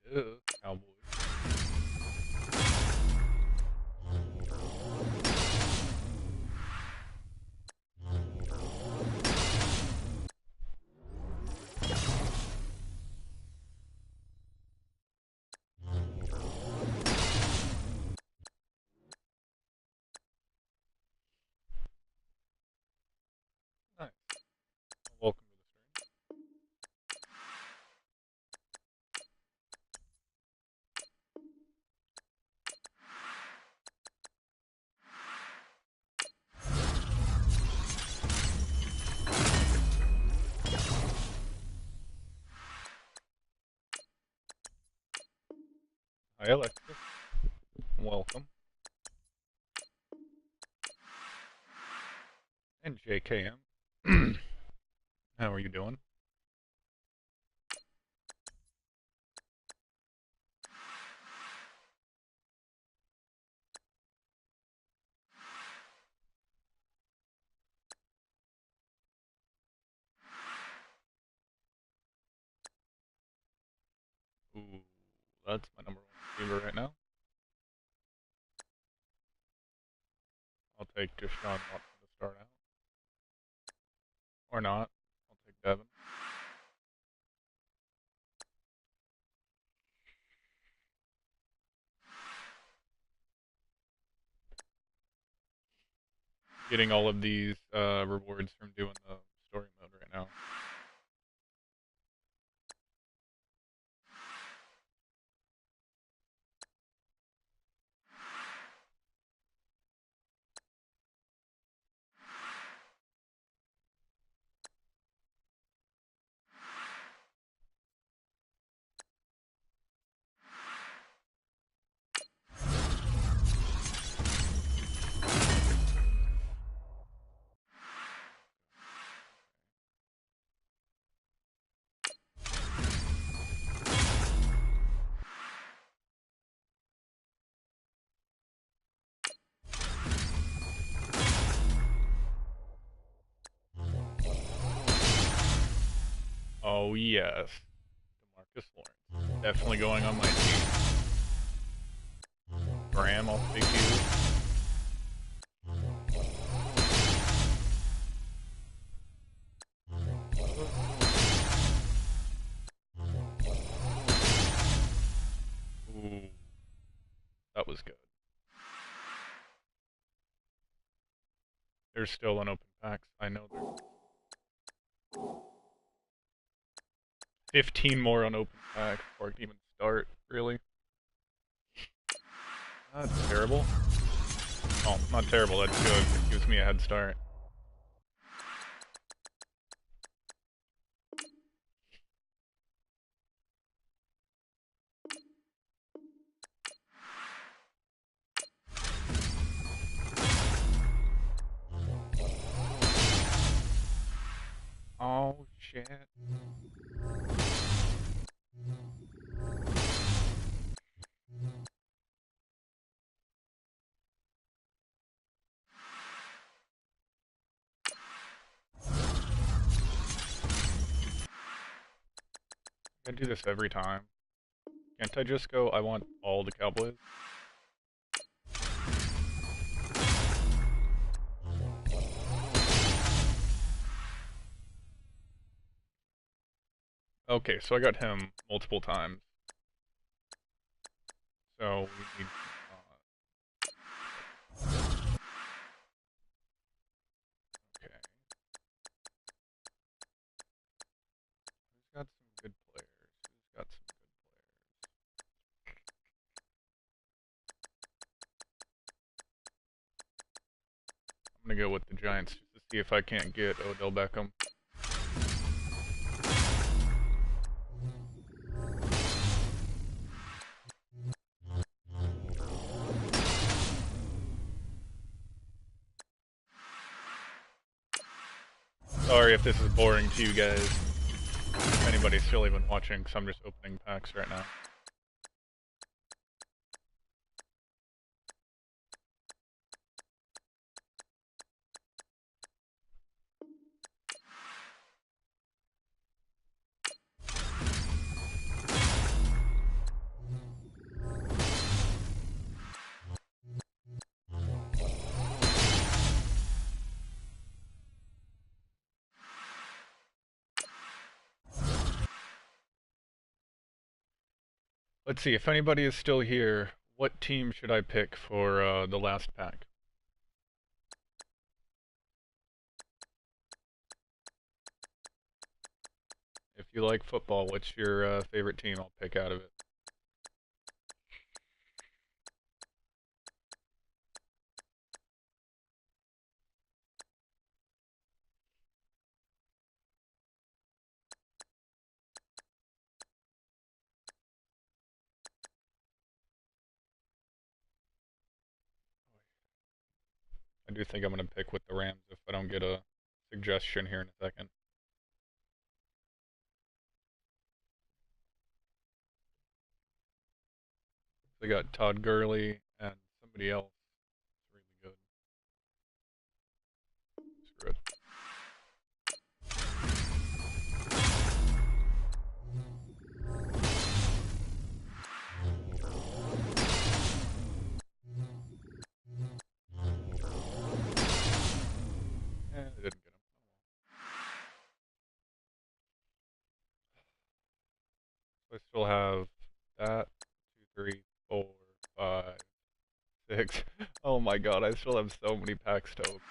Cowboys. Nice. Welcome to the stream. Hi, Alexis. Welcome. And JKM. How are you doing? Ooh, that's my number one receiver right now. I'll take Deshaun Watson to start out. Or not. I'll take Devin. Getting all of these rewards from doing the story mode right now. Oh yes, DeMarcus Lawrence. Definitely going on my team. Graham, I'll take you. Ooh, that was good. There's still unopened packs. I know there's 15 more unopened packs before I can even start. Really? That's terrible. Oh, not terrible. That's good. Gives me a head start. Oh shit. I do this every time. Can't I just go, I want all the Cowboys? Okay, so I got him multiple times. So we need okay. Who's got some good players? Who's got some good players? I'm gonna go with the Giants just to see if I can't get Odell Beckham. Sorry if this is boring to you guys. If anybody's still even watching, because I'm just opening packs right now. Let's see, if anybody is still here, what team should I pick for the last pack? If you like football, what's your favorite team? I'll pick out of it. I do think I'm going to pick with the Rams if I don't get a suggestion here in a second. They got Todd Gurley and somebody else. It's really good. Screw it. They didn't get him. So I still have that. 2, 3, 4, 5, 6. Oh my god, I still have so many packs to open.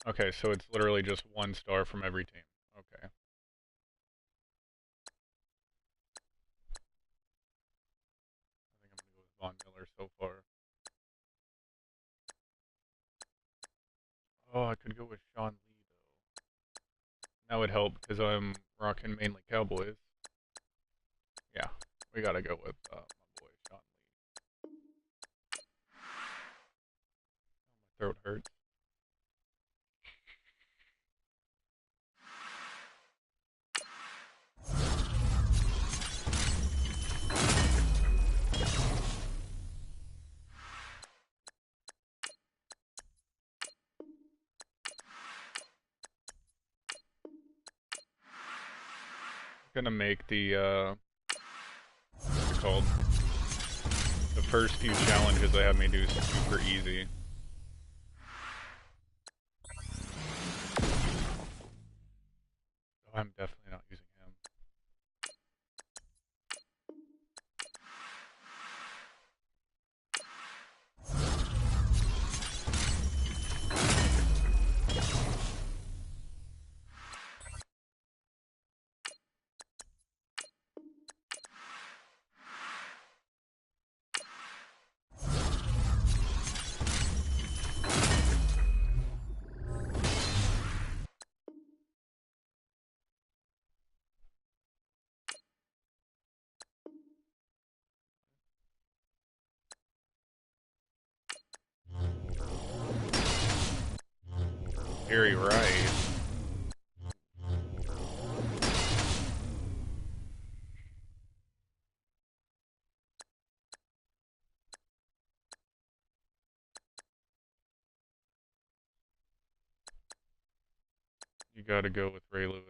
Okay, so it's literally just 1 star from every team. Okay. I think I'm going to go with Von Miller so far. Oh, I could go with Sean Lee, though. That would help because I'm rocking mainly Cowboys. Yeah, we got to go with my boy, Sean Lee. Oh, my throat hurts. Gonna make the what's it called? The first few challenges they have me do super easy. Oh, I'm definitely not using him. Very right. You gotta go with Ray Lewis.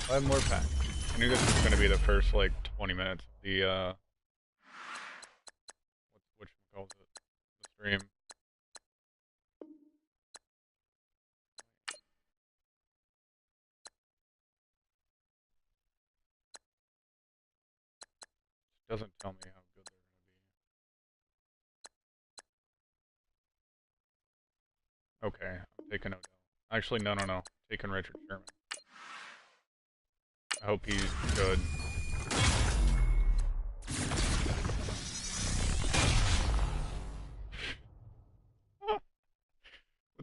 Five more packs. I knew this was gonna be the first like 20 minutes of the which calls it the stream. Doesn't tell me how good they're gonna be. Okay, I'm taking Odell. Actually, no. Taking Richard Sherman. I hope he's good.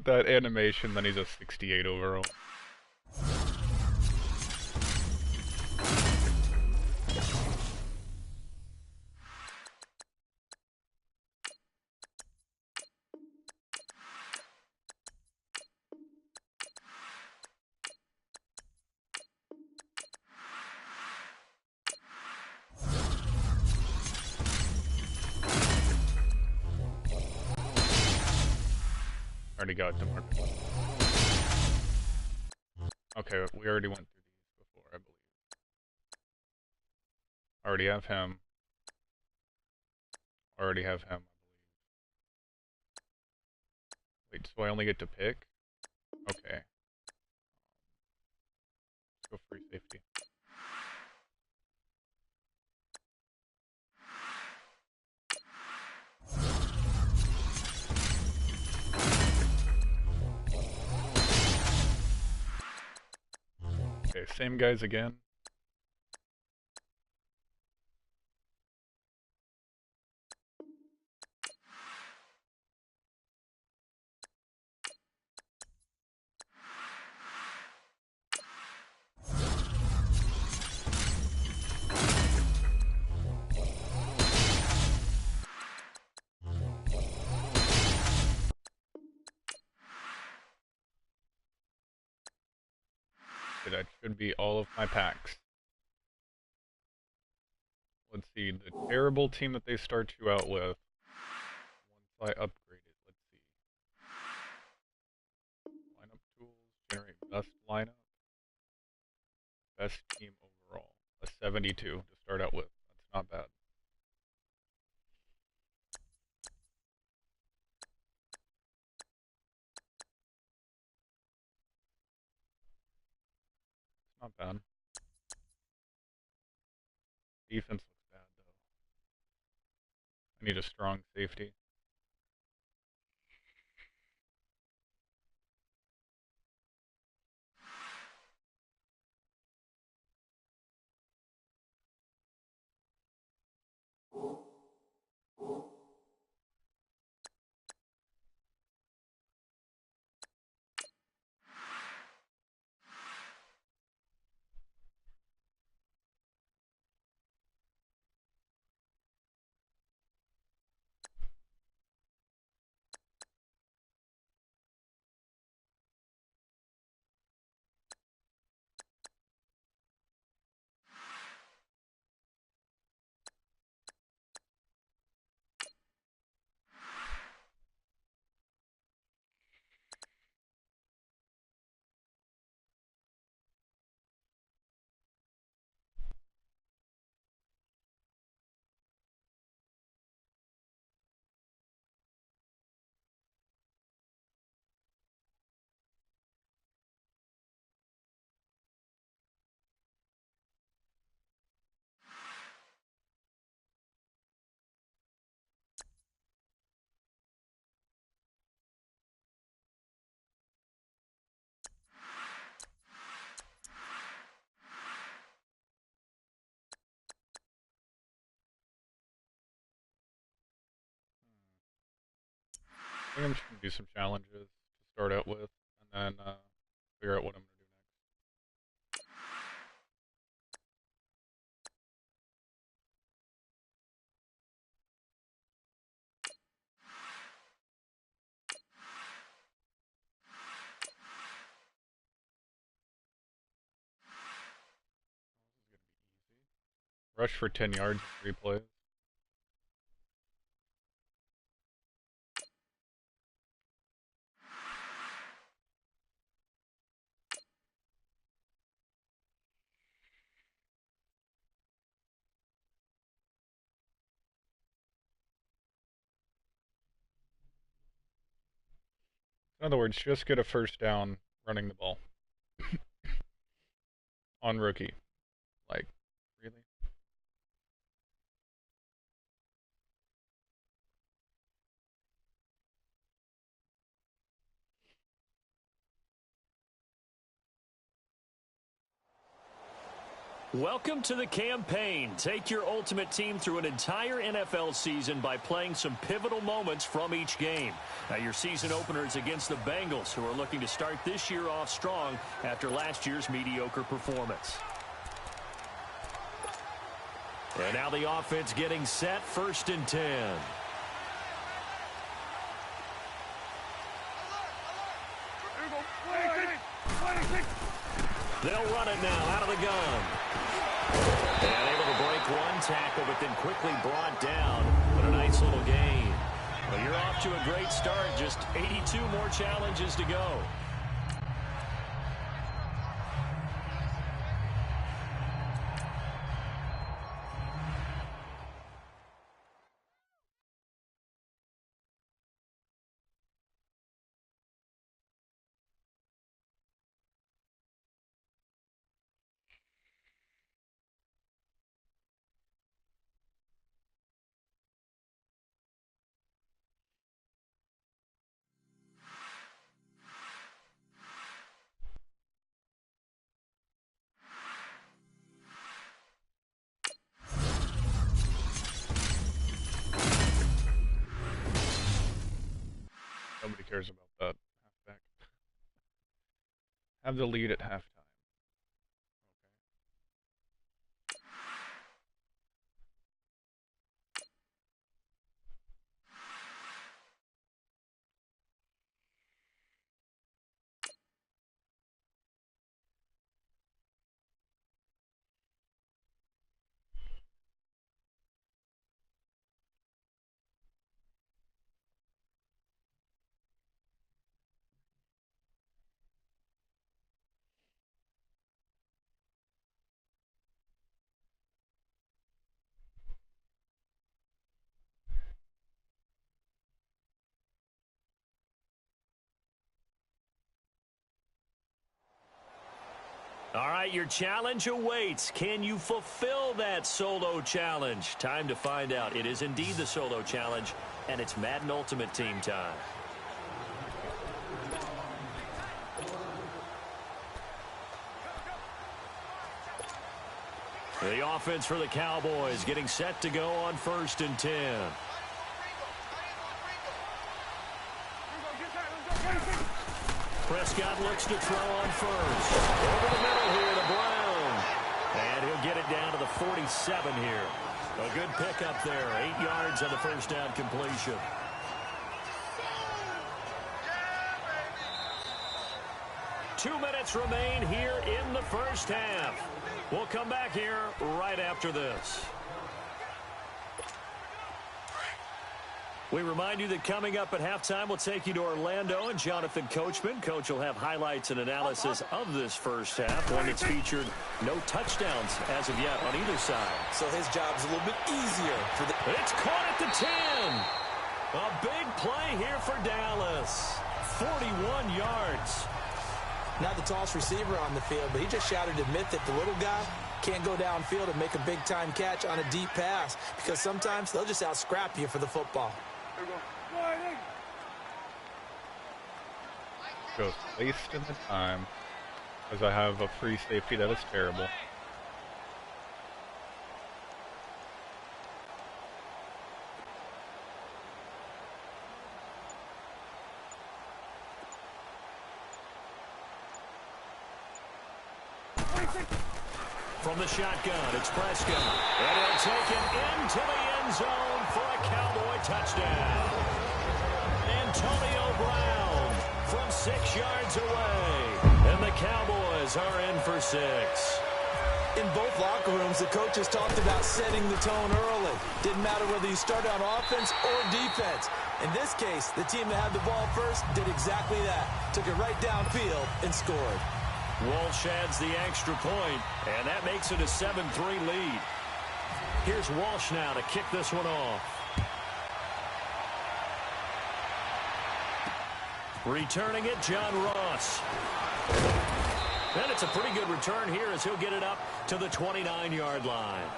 that animation, then he's a 68 overall. Already got to mark. Okay, we already went through these before, I believe. Already have him. Already have him, I believe. Wait, so I only get to pick? Okay. Let's go free safety. Okay, same guys again. Okay, that should be all of my packs. Let's see, the terrible team that they start you out with. Once I upgrade it, let's see. Lineup tools, generate best lineup. Best team overall. A 72 to start out with. That's not bad. It's not bad. Defense looks bad though. I need a strong safety. I think I'm just going to do some challenges to start out with, and then figure out what I'm going to do next. Rush for 10 yards in 3 plays. In other words, just get a first down running the ball on rookie. Like, really? Welcome to the campaign. Take your ultimate team through an entire NFL season by playing some pivotal moments from each game. Now, your season opener is against the Bengals, who are looking to start this year off strong after last year's mediocre performance. And now the offense getting set, 1st and 10. They'll run it now out of the gun. And able to break one tackle, but then quickly brought down. But a nice little gain. Well, you're off to a great start. Just 82 more challenges to go. Nobody cares about that. Halfback. Have the lead at halftime. All right, your challenge awaits. Can you fulfill that solo challenge? Time to find out. It is indeed the solo challenge, and it's Madden Ultimate Team time. The offense for the Cowboys getting set to go on 1st and 10. Prescott looks to throw on first. Over the middle here to Brown. And he'll get it down to the 47 here. A good pickup there. 8 yards on the first down completion. Two minutes remain here in the first half. We'll come back here right after this. We remind you that coming up at halftime, we'll take you to Orlando and Jonathan Coachman. Coach will have highlights and analysis of this first half, one that's featured no touchdowns as of yet on either side. So his job's a little bit easier for the... It's caught at the 10. A big play here for Dallas. 41 yards. Not the tallest receiver on the field, but he just shouted to admit that the little guy can't go downfield and make a big-time catch on a deep pass because sometimes they'll just out-scrap you for the football. Just wasting the time because I have a free safety that is terrible. From the shotgun, it's Prescott. And he'll take it into the end zone for a Cowboy touchdown. Antonio Brown from 6 yards away. And the Cowboys are in for 6. In both locker rooms, the coaches talked about setting the tone early. Didn't matter whether you started on offense or defense. In this case, the team that had the ball first did exactly that. Took it right downfield and scored. Walsh adds the extra point, and that makes it a 7-3 lead. Here's Walsh now to kick this one off. Returning it, John Ross. And it's a pretty good return here as he'll get it up to the 29-yard line.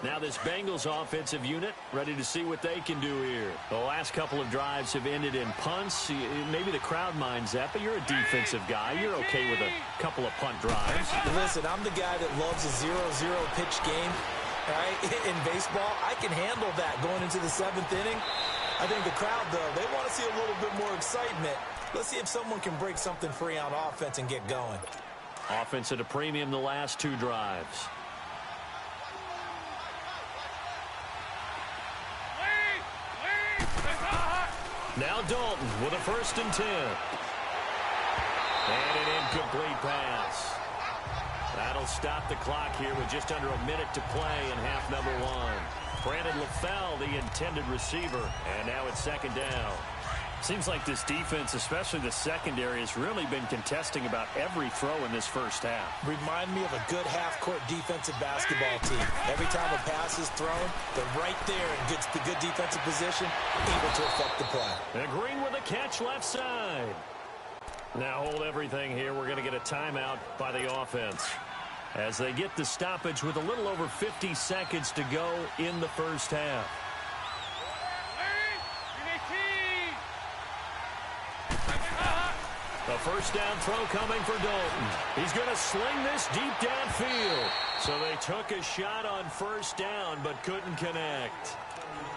Now this Bengals offensive unit ready to see what they can do here. The last couple of drives have ended in punts. Maybe the crowd minds that, but you're a defensive guy. You're okay with a couple of punt drives. Listen, I'm the guy that loves a 0-0 pitch game. Right? In baseball, I can handle that going into the 7th inning. I think the crowd, though, they want to see a little bit more excitement. Let's see if someone can break something free on offense and get going. Offense at a premium the last 2 drives. Now Dalton with a 1st and 10. And an incomplete pass. That'll stop the clock here with just under a minute to play in half number 1. Brandon LaFell, the intended receiver, and now it's 2nd down. Seems like this defense, especially the secondary, has really been contesting about every throw in this first half. Remind me of a good half-court defensive basketball team. Every time a pass is thrown, they're right there in good defensive position, able to affect the play. And Green with a catch left side. Now hold everything here. We're going to get a timeout by the offense as they get the stoppage with a little over 50 seconds to go in the first half. A 1st down throw coming for Dalton. He's going to sling this deep downfield. So they took a shot on 1st down but couldn't connect.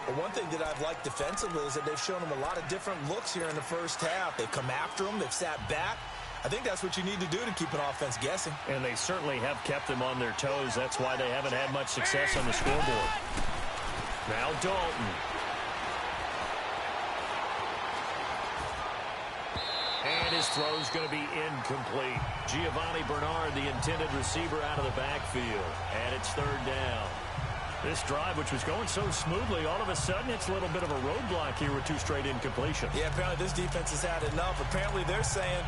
Well, one thing that I've liked defensively is that they've shown them a lot of different looks here in the first half. They've come after them. They've sat back. I think that's what you need to do to keep an offense guessing. And they certainly have kept them on their toes. That's why they haven't had much success on the scoreboard. Now Dalton. And his throw's going to be incomplete. Giovanni Bernard, the intended receiver, out of the backfield. And it's 3rd down. This drive, which was going so smoothly, all of a sudden it's a little bit of a roadblock here with 2 straight incompletions. Yeah, apparently this defense has had enough. Apparently they're saying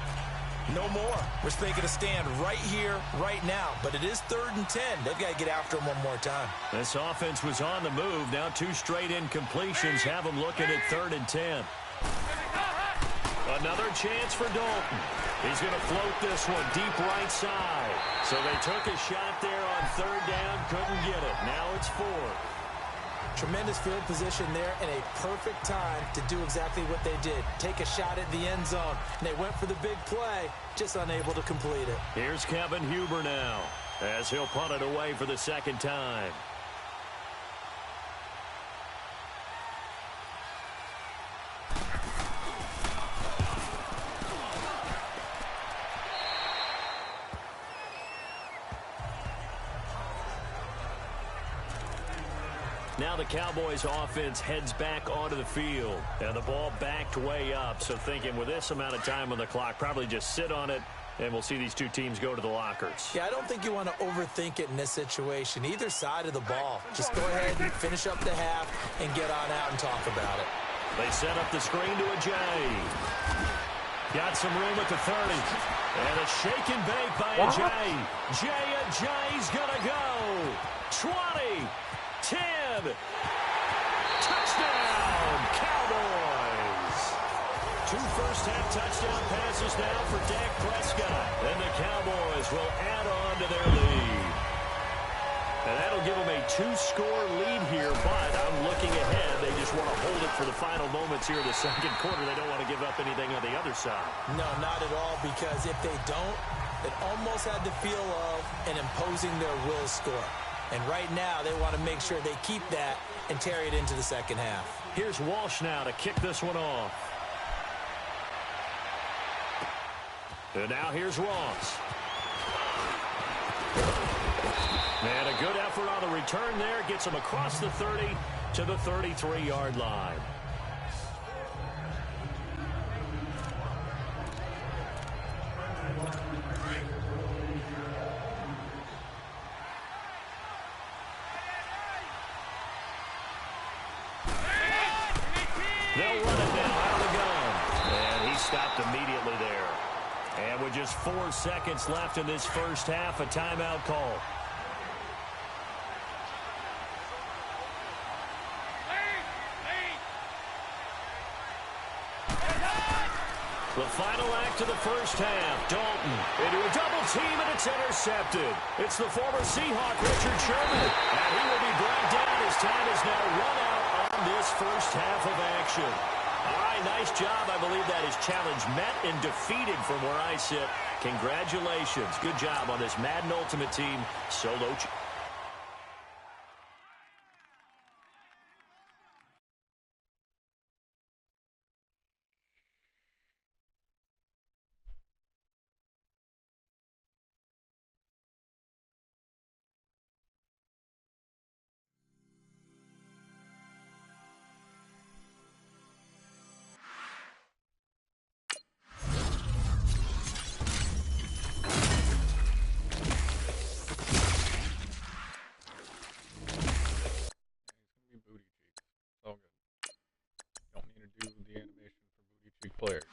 no more. We're making a stand right here, right now. But it is 3rd and 10. They've got to get after him one more time. This offense was on the move. Now 2 straight incompletions have them looking at 3rd and 10. Another chance for Dalton. He's going to float this one deep right side. So they took a shot there on 3rd down, couldn't get it. Now it's 4th. Tremendous field position there and a perfect time to do exactly what they did. Take a shot at the end zone. And they went for the big play, just unable to complete it. Here's Kevin Huber now as he'll punt it away for the 2nd time. Now the Cowboys offense heads back onto the field. And the ball backed way up. So thinking with this amount of time on the clock, probably just sit on it, and we'll see these 2 teams go to the lockers. Yeah, I don't think you want to overthink it in this situation. Either side of the ball. Just go ahead and finish up the half and get on out and talk about it. They set up the screen to Ajayi. Got some room at the 30. And a shake and bake by Ajayi. Ajayi's going to go. 20. 10. Touchdown, Cowboys. 2 first-half touchdown passes now for Dak Prescott. And the Cowboys will add on to their lead. And that'll give them a 2-score lead here, but I'm looking ahead. They just want to hold it for the final moments here in the 2nd quarter. They don't want to give up anything on the other side. No, not at all, because if they don't, it almost had the feel of an imposing their will score. And right now, they want to make sure they keep that and carry it into the 2nd half. Here's Walsh now to kick this one off. And now here's Ross. And a good effort on the return there. Gets him across the 30 to the 33-yard line. They'll run it now out of the gun. And he stopped immediately there. And with just 4 seconds left in this first half, a timeout call. The final act of the first half. Dalton into a double team, and it's intercepted. It's the former Seahawk, Richard Sherman. And he will be brought down as time is now run out on this first half of action. All right, nice job. I believe that is challenge met and defeated from where I sit. Congratulations. Good job on this Madden Ultimate Team solo. Players.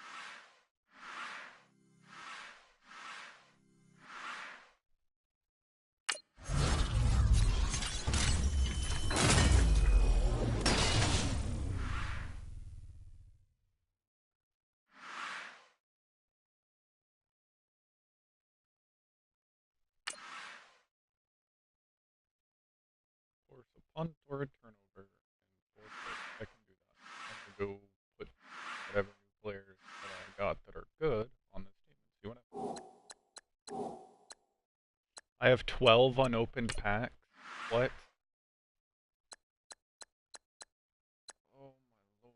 Force a punt or a turnover and force it. I can do that. I'm gonna go put whatever new players that I got that are good on this team and see what I have 12 unopened packs. What? Oh my lord.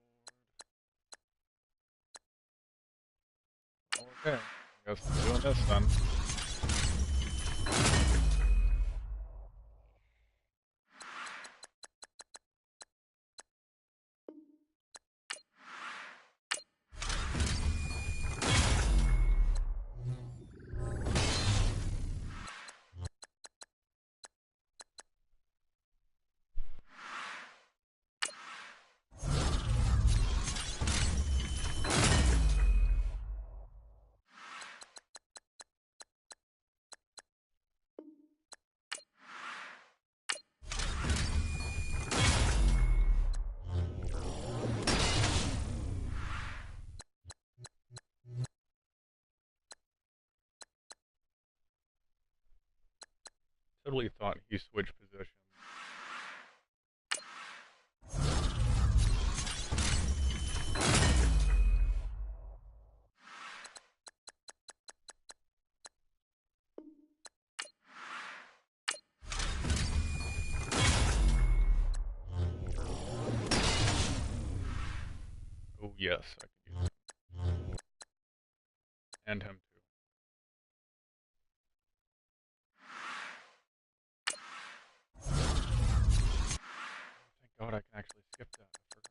Okay. I guess I'm doing this then. Totally thought he switched positions. Oh yes, I can use him. And him too. Thank God I can actually skip that. I forgot.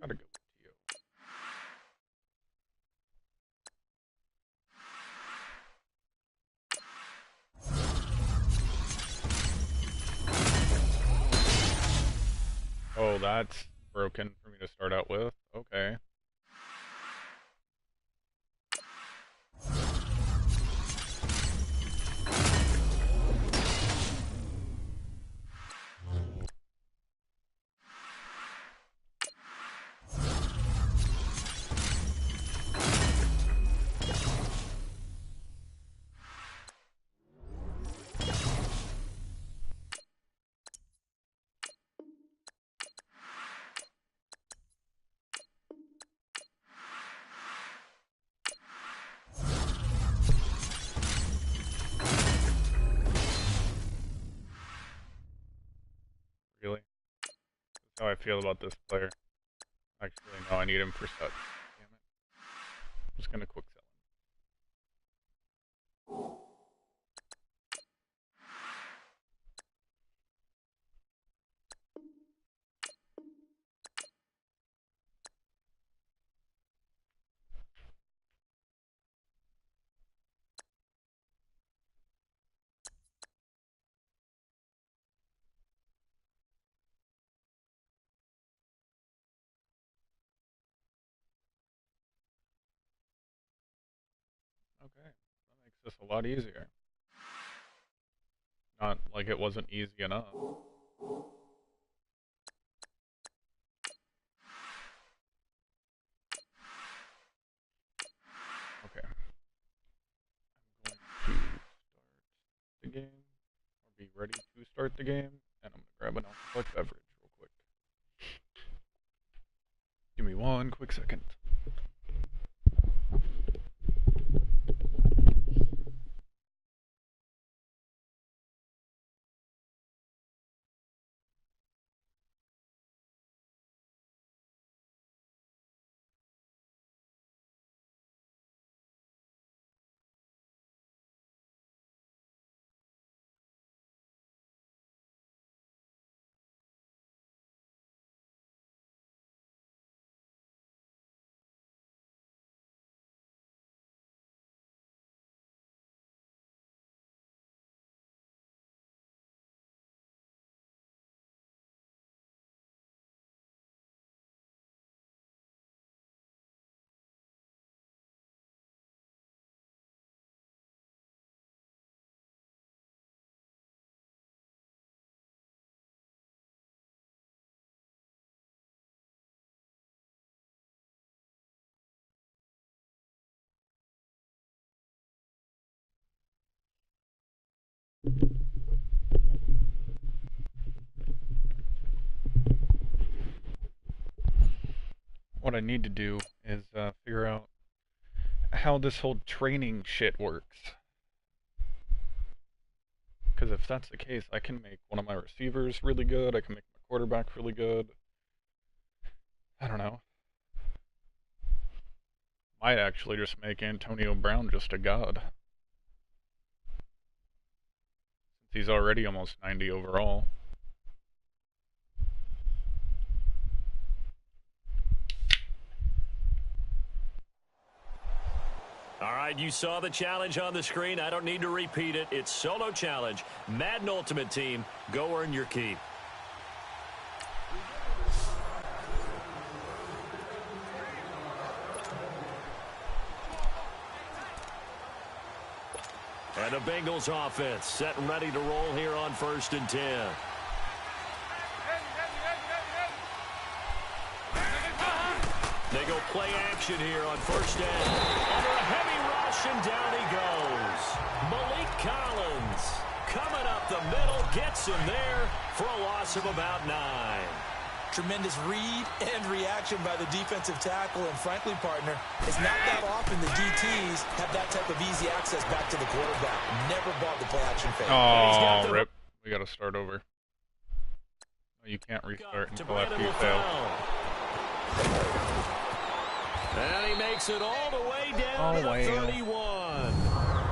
Gotta go with Tio. Oh, that's broken for me to start out with. Okay. Really? That's how I feel about this player. Actually, no, I need him for sets. Damn it. I'm just gonna quick sell him. Okay, that makes this a lot easier. Not like it wasn't easy enough. Okay. I'm going to start the game, or be ready to start the game, and I'm gonna grab an alcoholic beverage real quick. Give me one quick second. What I need to do is figure out how this whole training shit works. Because if that's the case, I can make one of my receivers really good. I can make my quarterback really good. I don't know. Might actually just make Antonio Brown just a god. Since he's already almost 90 overall. All right, you saw the challenge on the screen. I don't need to repeat it. It's solo challenge. Madden Ultimate Team. Go earn your keep. And the Bengals offense set and ready to roll here on 1st and 10. They go play action here on 1st down. Under a heavy rush, and down he goes. Malik Collins coming up the middle, gets him there for a loss of about 9. Tremendous read and reaction by the defensive tackle. And frankly, partner, it's not that often the DTs have that type of easy access back to the quarterback. Never bought the play action fake. Oh, rip. We got to start over. You can't restart until after you fail. And he makes it all the way down to the 31.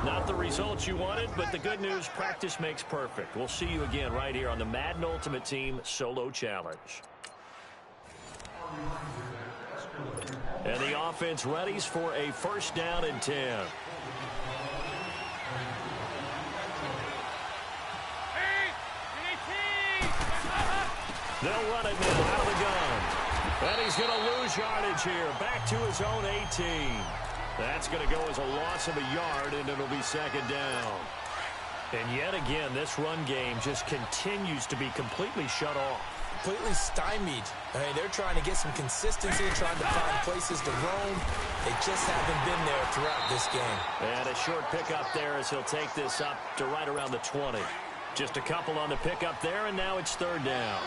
Not the results you wanted, but the good news, practice makes perfect. We'll see you again right here on the Madden Ultimate Team Solo Challenge. And the offense readies for a 1st down and 10. They'll run it now out of the gun. And he's going to lose yardage here. Back to his own 18. That's going to go as a loss of a yard, and it'll be second down. And yet again, this run game just continues to be completely shut off. Completely stymied. I mean, they're trying to get some consistency, trying to find places to roam. They just haven't been there throughout this game. And a short pickup there as he'll take this up to right around the 20. Just a couple on the pickup there, and now it's third down.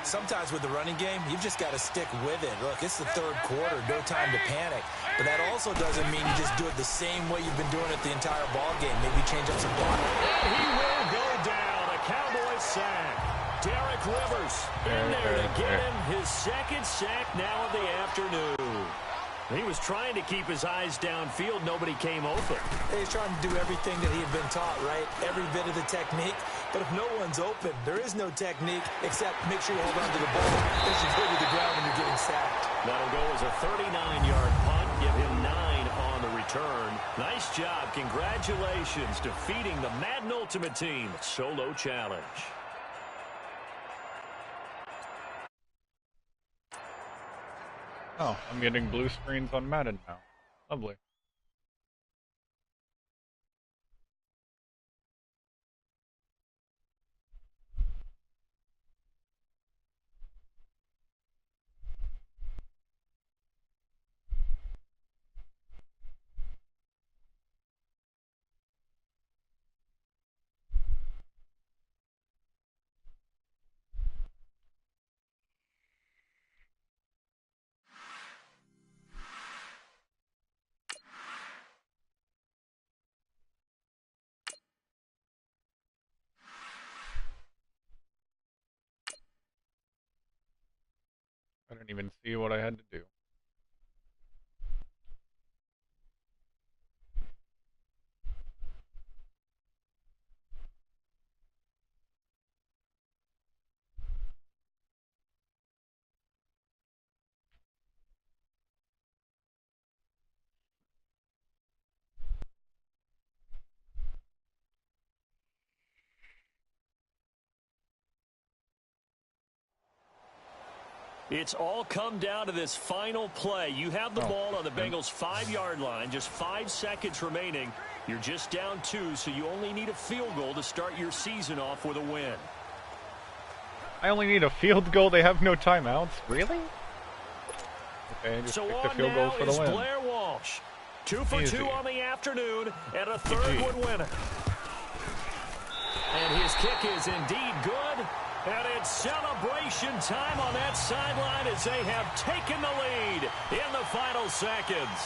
Sometimes with the running game, you've just got to stick with it. Look, it's the third quarter, no time to panic. But that also doesn't mean you just do it the same way you've been doing it the entire ball game. Maybe change up some blocking. And he will go down. A Cowboys sack. Derek Rivers in there to get him his second sack now of the afternoon. He was trying to keep his eyes downfield. Nobody came open. He's trying to do everything that he had been taught, right? Every bit of the technique. But if no one's open, there is no technique except make sure you hold on to the ball as you go to the ground when you're getting sacked. That'll go as a 39-yard punt. Give him 9 on the return. Nice job. Congratulations defeating the Madden Ultimate Team solo challenge. Oh, I'm getting blue screens on Madden now. Lovely. I didn't even see what I had to do. It's all come down to this final play. You have the ball on the Bengals' 5-yard line, just 5 seconds remaining. You're just down 2, so you only need a field goal to start your season off with a win. I only need a field goal. They have no timeouts. Really? Okay, just so pick the on field goal now for the is win. Blair Walsh. 2 for Easy. 2 on the afternoon, and a third would win it. And his kick is indeed good. And it's celebration time on that sideline as they have taken the lead in the final seconds.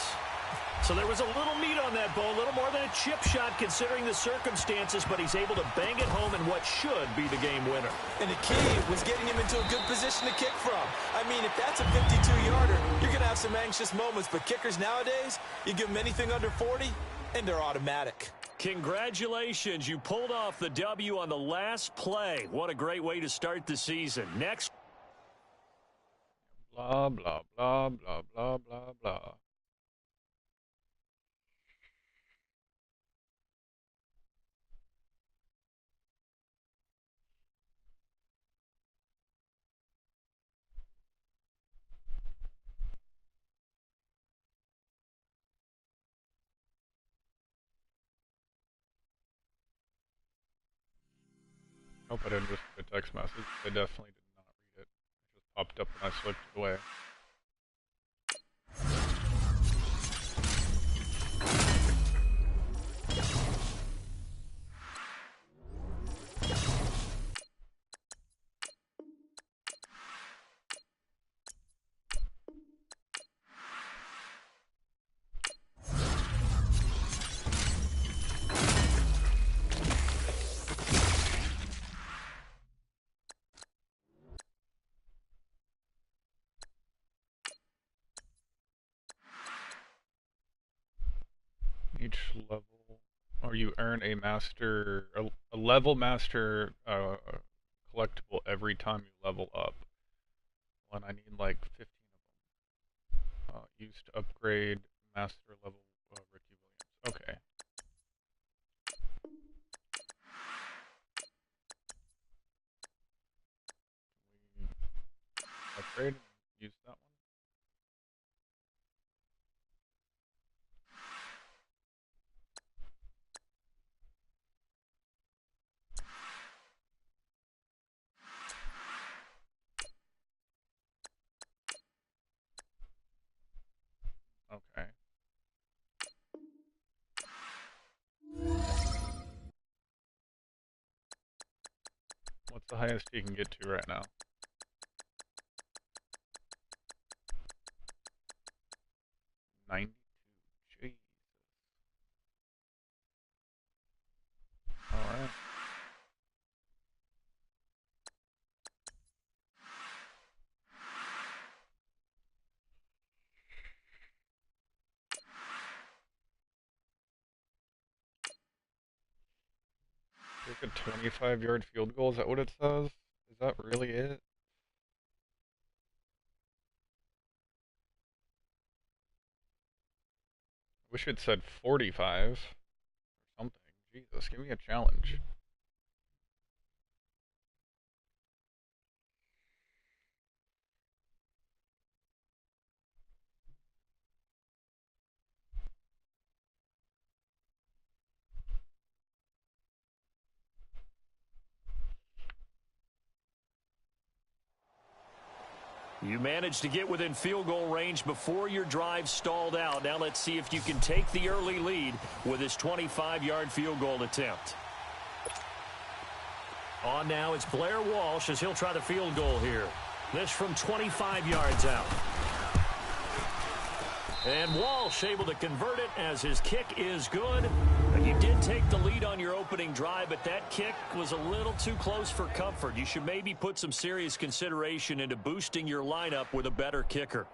So there was a little meat on that ball, a little more than a chip shot considering the circumstances, but he's able to bang it home in what should be the game winner. And the key was getting him into a good position to kick from. I mean, if that's a 52-yarder, you're going to have some anxious moments, but kickers nowadays, you give them anything under 40, and they're automatic. Congratulations, you pulled off the W on the last play. What a great way to start the season. Next. Blah, blah, blah, blah, blah, blah, blah. Hope I didn't just get a text message. I definitely did not read it. It just popped up when I swiped it away. Each level, or you earn a master, a level master collectible every time you level up. And I need like 15 of them. Used to upgrade master level Ricky Williams. Okay. upgrade and use that one? Okay. What's the highest you can get to right now? 92. Jesus. Alright. Take a 25-yard field goal, is that what it says? Is that really it? Wish it said 45 or something. Jesus, give me a challenge. You managed to get within field goal range before your drive stalled out. Now let's see if you can take the early lead with this 25-yard field goal attempt. On now, it's Blair Walsh as he'll try the field goal here. This from 25 yards out. And Walsh able to convert it as his kick is good. You did take the lead on your opening drive, but that kick was a little too close for comfort. You should maybe put some serious consideration into boosting your lineup with a better kicker.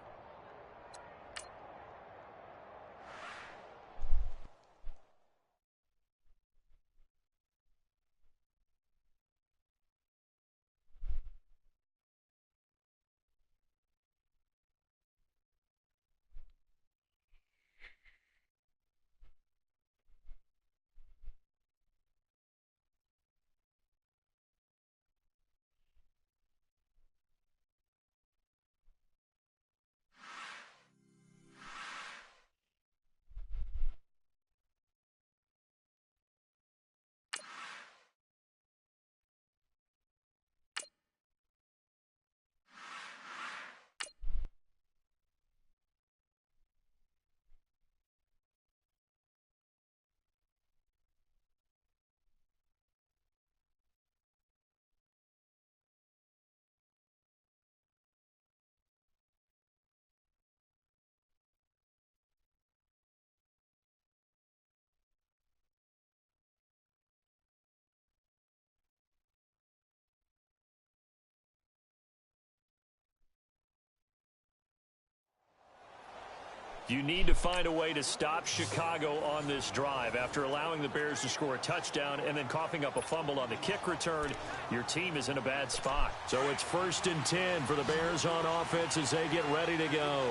You need to find a way to stop Chicago on this drive. After allowing the Bears to score a touchdown and then coughing up a fumble on the kick return, your team is in a bad spot. So it's 1st and 10 for the Bears on offense as they get ready to go.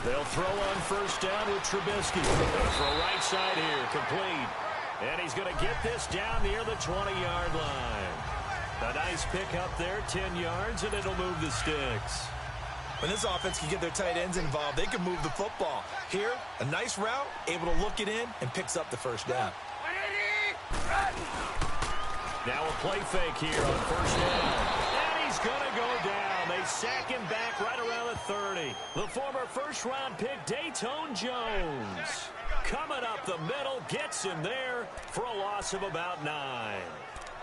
They'll throw on 1st down with Trubisky. For a right side here, complete. And he's going to get this down near the 20-yard line. A nice pick up there, 10 yards, and it'll move the sticks. When this offense can get their tight ends involved, they can move the football. Here, a nice route, able to look it in, and picks up the 1st down. Now a play fake here on 1st down. And he's going to go down. They sack him back right around the 30. The former 1st-round pick, Dayton Jones. Coming up the middle, gets him there for a loss of about 9.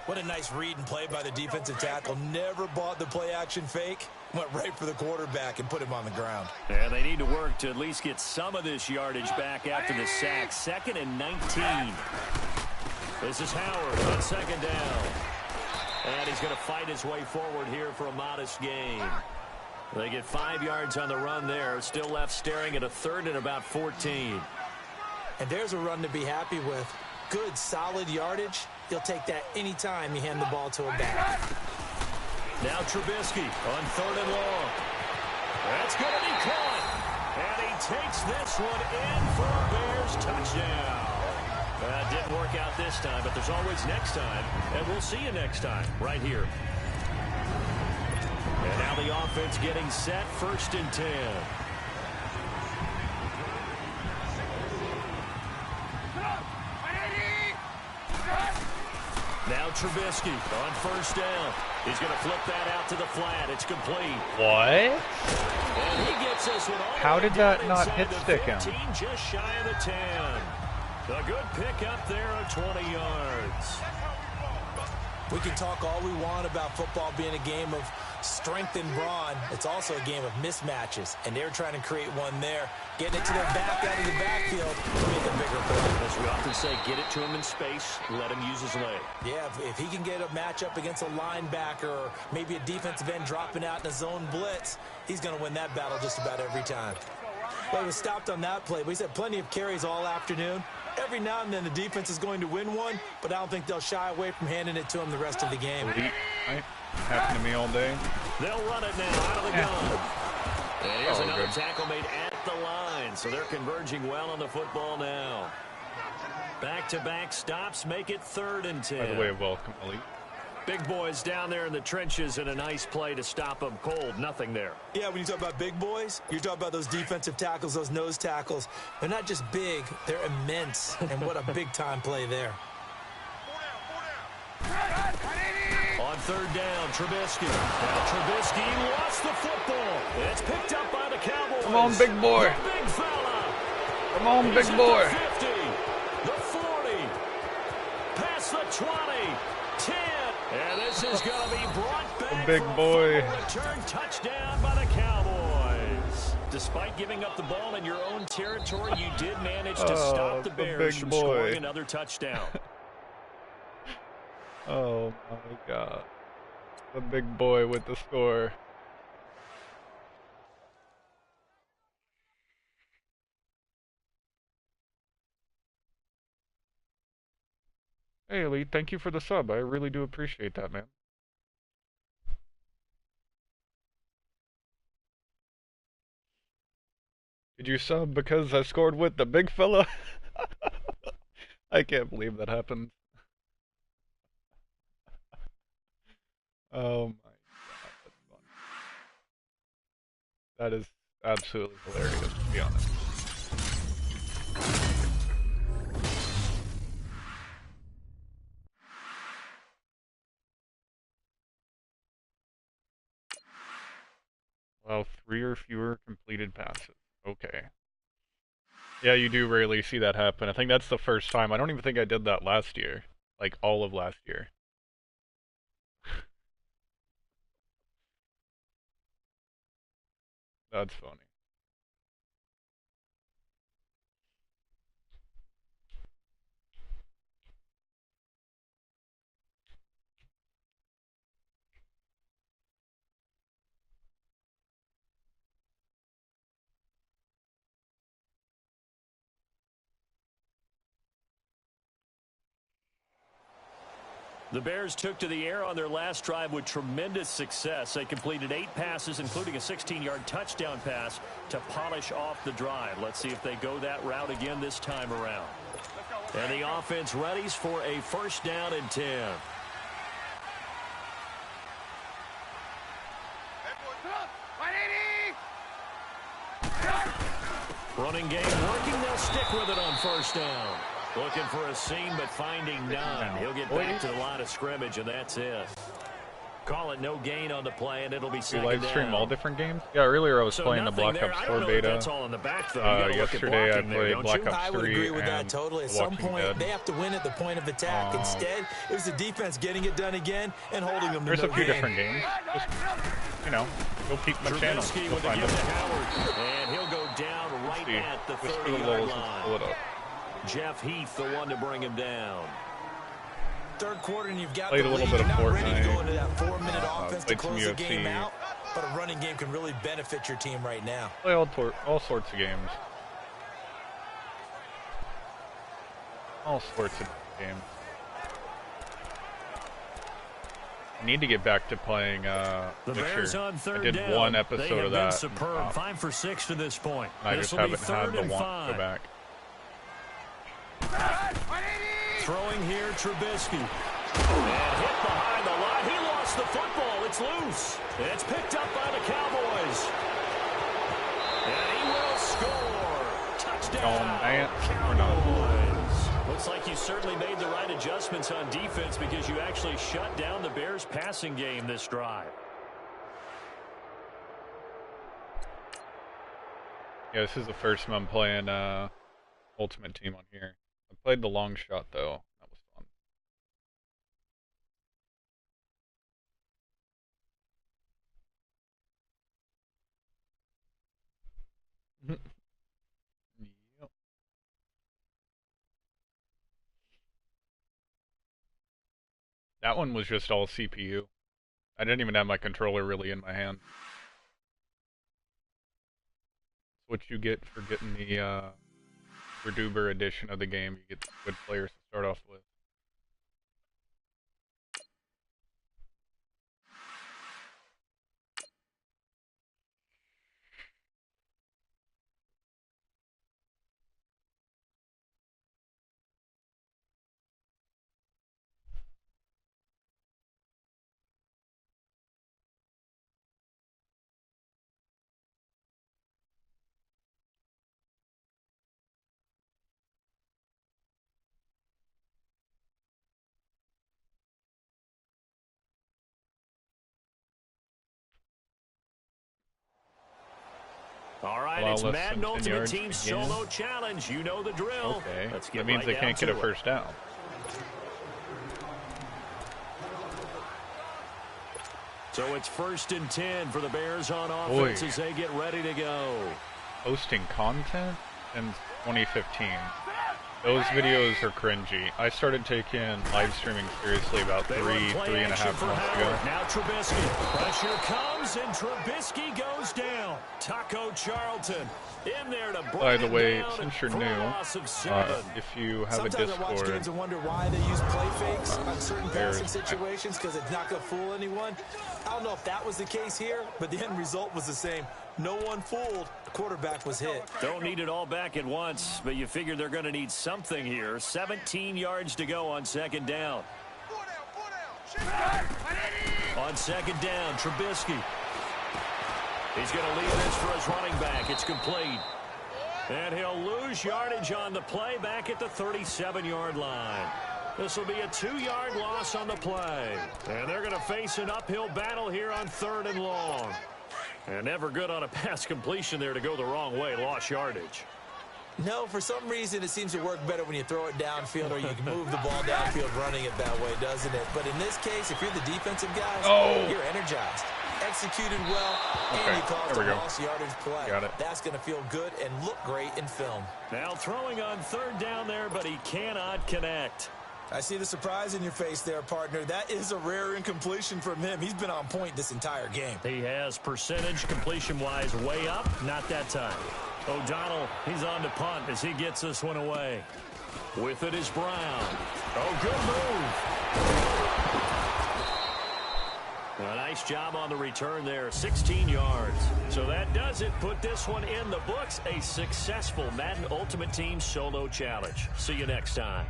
What a nice read and play by the defensive tackle. Never bought the play-action fake. Went right for the quarterback and put him on the ground. And they need to work to at least get some of this yardage back after the sack. 2nd and 19. This is Howard on 2nd down. And he's going to fight his way forward here for a modest gain. They get 5 yards on the run there. Still left staring at a 3rd and about 14. And there's a run to be happy with. Good, solid yardage. He'll take that anytime you hand the ball to a back. Now Trubisky on 3rd and long. That's going to be caught. And he takes this one in for a Bears touchdown. Didn't work out this time, but there's always next time, and we'll see you next time right here. And now the offense getting set, 1st and 10. Now Trubisky on 1st down. He's going to flip that out to the flat. It's complete. What? And he gets this one all How the way did that down not inside hit the stick him? 15, just shy of the 10. A good pick up there of 20 yards. We can talk all we want about football being a game of strength and brawn. It's also a game of mismatches, and they're trying to create one there. Getting it to their back out of the backfield to make a bigger play. As we often say, get it to him in space, let him use his leg. Yeah, if he can get a matchup against a linebacker or maybe a defensive end dropping out in a zone blitz, he's going to win that battle just about every time. Well, he was stopped on that play, but he's had plenty of carries all afternoon. Every now and then the defense is going to win one, but I don't think they'll shy away from handing it to him the rest of the game. Right? Happened to me all day. They'll run it now out of the gun. And here's another good. tackle made at the line, so they're converging well on the football now. Back-to-back stops make it 3rd and 10. By the way, welcome, Elite. Big boys down there in the trenches and a nice play to stop them cold. Nothing there. Yeah, when you talk about big boys, you're talking about those defensive tackles, those nose tackles. They're not just big, they're immense. And what a big-time play there. On 3rd down, Trubisky. Now Trubisky lost the football. It's picked up by the Cowboys. Come on, big boy. The big fella. Come on, He's big at boy. The 50, the 40, past the 20, 10. And this is going to be brought back big for a boy. final return touchdown by the Cowboys. Despite giving up the ball in your own territory, you did manage to stop the Bears from scoring another touchdown. Oh my God. The big boy with the score. Hey Elite, thank you for the sub. I really do appreciate that, man. Did you sub because I scored with the big fella? I can't believe that happened. Oh my God, that's funny. That is absolutely hilarious, to be honest. Well, 3 or fewer completed passes. Okay. Yeah, you do rarely see that happen. I think that's the first time. I don't even think I did that last year. Like, all of last year. That's funny. The Bears took to the air on their last drive with tremendous success. They completed 8 passes, including a 16-yard touchdown pass to polish off the drive. Let's see if they go that route again this time around. And the offense readies for a 1st down and 10. Running game working. They'll stick with it on 1st down. Looking for a seam, but finding none. He'll get back to the line of scrimmage, and that's it. Call it no gain on the play, and it'll be second down. You live stream all different games? Yeah, earlier I was playing the Black Ops 4 beta. That's all in the back, though. Yesterday I played Black Ops 3 I would agree with that totally. At some point, Dead. they have to win at the point of attack. Instead, it was the defense getting it done again and holding them to There's no a few gain. different games. Just, you know, go peek my channel. Trubisky You'll with the find give to them. Howard, and he'll go down right at the Just for the 30-yard lulz, let's pull line. it up. Jeff Heath, the one to bring him down. Third quarter, and you've got Played the a little lead. bit of You're not ready to Fortnite. go into that 4-minute offense to Played some close the game UFC. out, but a running game can really benefit your team right now. Play all sorts of games. All sorts of games. I need to get back to playing The Bears Witcher. on I 3rd did down. one They episode have of been that. superb. 5 for 6 to this point. I This just will be haven't had 3rd the and want to 5. go back. Throwing here, Trubisky. And hit behind the line. He lost the football. It's loose. And it's picked up by the Cowboys. And he will score. Touchdown, Cowboys. Looks like you certainly made the right adjustments on defense because you actually shut down the Bears' passing game this drive. Yeah, this is the first time I'm playing Ultimate Team on here. I played the long shot though. That was fun. Yep. That one was just all CPU. I didn't even have my controller really in my hand. That's what you get for getting the Verduber edition of the game. You get good players to start off with. All right, it's Madden Ultimate Team Solo Challenge. You know the drill. Okay, Let's get that means right they can't get a first down. So it's 1st and 10 for the Bears on offense as they get ready to go. Posting content in 2015. Those videos are cringy. I started taking live streaming seriously about three and a half months ago. Now Trubisky. Pressure comes and Trubisky goes down. Taco Charlton in there to By the way, since you're new, if you have a Discord, sometimes I watch games and wonder why they use play fakes on certain passing situations because it's not going to fool anyone. I don't know if that was the case here, but the end result was the same. No one fooled. The quarterback was hit. Don't need it all back at once, but you figure they're going to need something here. 17 yards to go on 2nd down. On 2nd down, Trubisky. He's going to leave this for his running back. It's complete. And he'll lose yardage on the play back at the 37-yard line. This will be a 2-yard loss on the play. And they're going to face an uphill battle here on 3rd and long. And never good on a pass completion there to go the wrong way. Lost yardage. No, for some reason, it seems to work better when you throw it downfield or you can move the ball downfield running it that way, doesn't it? But in this case, if you're the defensive guys, you're energized. Executed well, and you caused a lost yardage play. Got it. That's going to feel good and look great in film. Now throwing on 3rd down there, but he cannot connect. I see the surprise in your face there, partner. That is a rare incompletion from him. He's been on point this entire game. He has percentage completion-wise way up. Not that time. O'Donnell, he's on to punt as he gets this one away. With it is Brown. Oh, good move. A nice job on the return there. 16 yards. So that does it. Put this one in the books. A successful Madden Ultimate Team Solo Challenge. See you next time.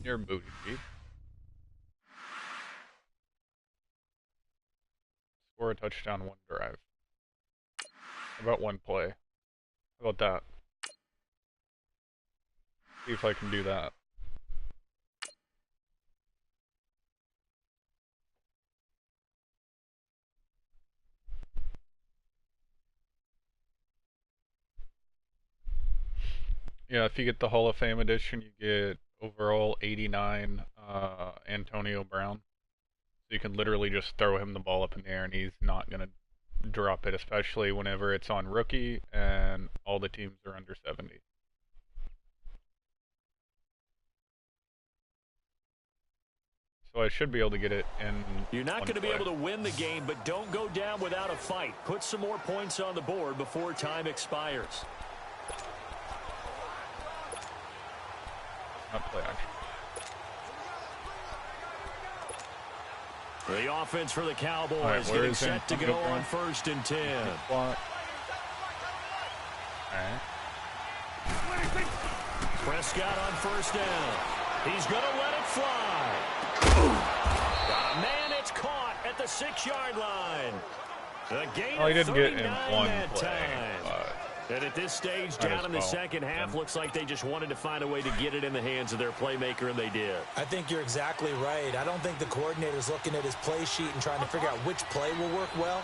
You're booty deep. Score a touchdown, 1 drive. How about 1 play? How about that? See if I can do that. Yeah, if you get the Hall of Fame edition, you get overall 89 Antonio Brown. So you can literally just throw him the ball up in the air and he's not going to drop it, especially whenever it's on rookie and all the teams are under 70. So I should be able to get it in. You're not going to be able to win the game, but don't go down without a fight. Put some more points on the board before time expires. Not play action. The offense for the Cowboys right, getting set to go on 1st and 10. Right. Prescott on 1st down. He's going to let it fly. Got a man, it's caught at the 6-yard line. The gain He of didn't get 39 in one that play. time. And at this stage, down in the second half, looks like they just wanted to find a way to get it in the hands of their playmaker, and they did. I think you're exactly right. I don't think the coordinator's looking at his play sheet and trying to figure out which play will work well.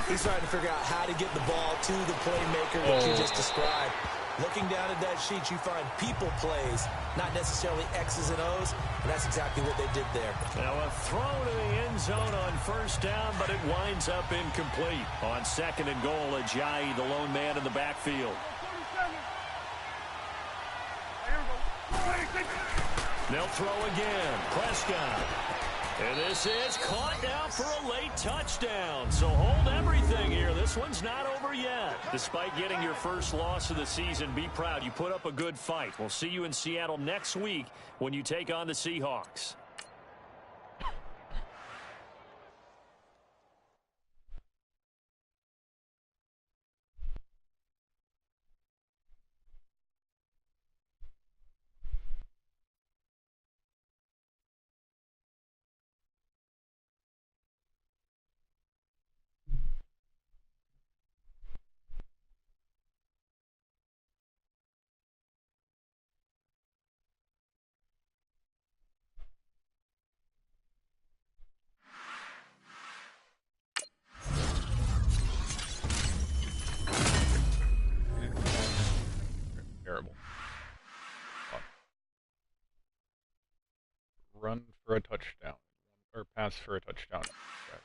He's trying to figure out how to get the ball to the playmaker that you just described. Looking down at that sheet, you find people plays, not necessarily X's and O's, and that's exactly what they did there. Now a throw to the end zone on 1st down, but it winds up incomplete. On 2nd and goal, Ajayi, the lone man in the backfield. They'll throw again. Prescott. And this is caught down for a late touchdown. So hold everything here. This one's not over yet. Despite getting your first loss of the season, be proud. You put up a good fight. We'll see you in Seattle next week when you take on the Seahawks. Terrible. Run for a touchdown. Or pass for a touchdown. Okay.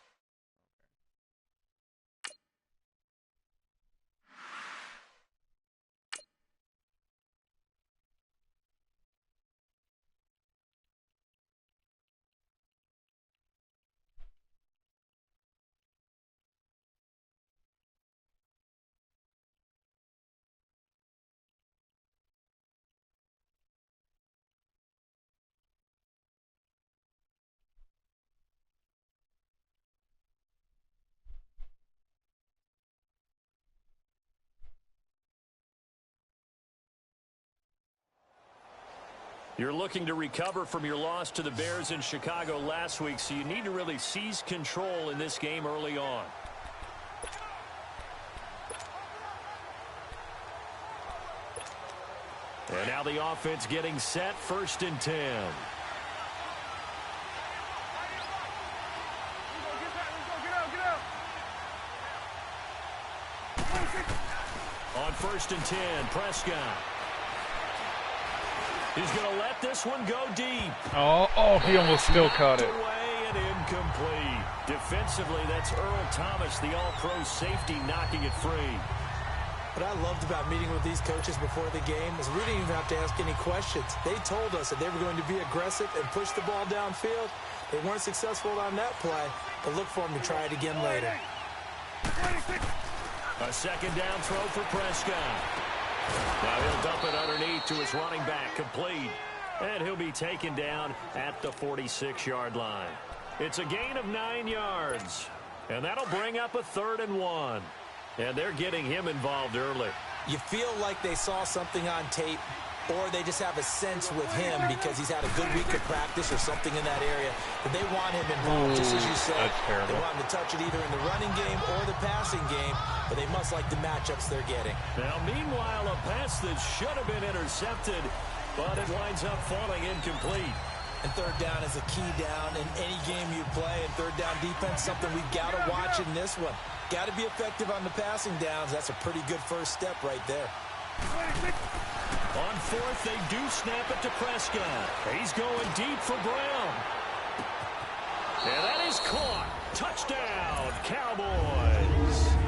You're looking to recover from your loss to the Bears in Chicago last week, so you need to really seize control in this game early on. And now the offense getting set, 1st and 10. On 1st and 10, Prescott. He's going to let this one go deep. Oh, he almost still caught it. Away and incomplete. Defensively, that's Earl Thomas, the all-pro safety, knocking it free. What I loved about meeting with these coaches before the game is we didn't even have to ask any questions. They told us that they were going to be aggressive and push the ball downfield. They weren't successful on that play, but look for them to try it again later. A 2nd down throw for Prescott. Now he'll dump it underneath to his running back, complete. And he'll be taken down at the 46-yard line. It's a gain of 9 yards. And that'll bring up a 3rd and 1. And they're getting him involved early. You feel like they saw something on tape, or they just have a sense with him because he's had a good week of practice or something in that area. But they want him involved, just as you said. That's terrible. They want him to touch it either in the running game or the passing game, but they must like the matchups they're getting. Now, meanwhile, a pass that should have been intercepted, but it winds up falling incomplete. And 3rd down is a key down in any game you play. And 3rd down defense, something we've got to watch in this one. Got to be effective on the passing downs. That's a pretty good first step right there. On 4th, they do snap it to Prescott. He's going deep for Brown. And that is caught. Touchdown, Cowboys.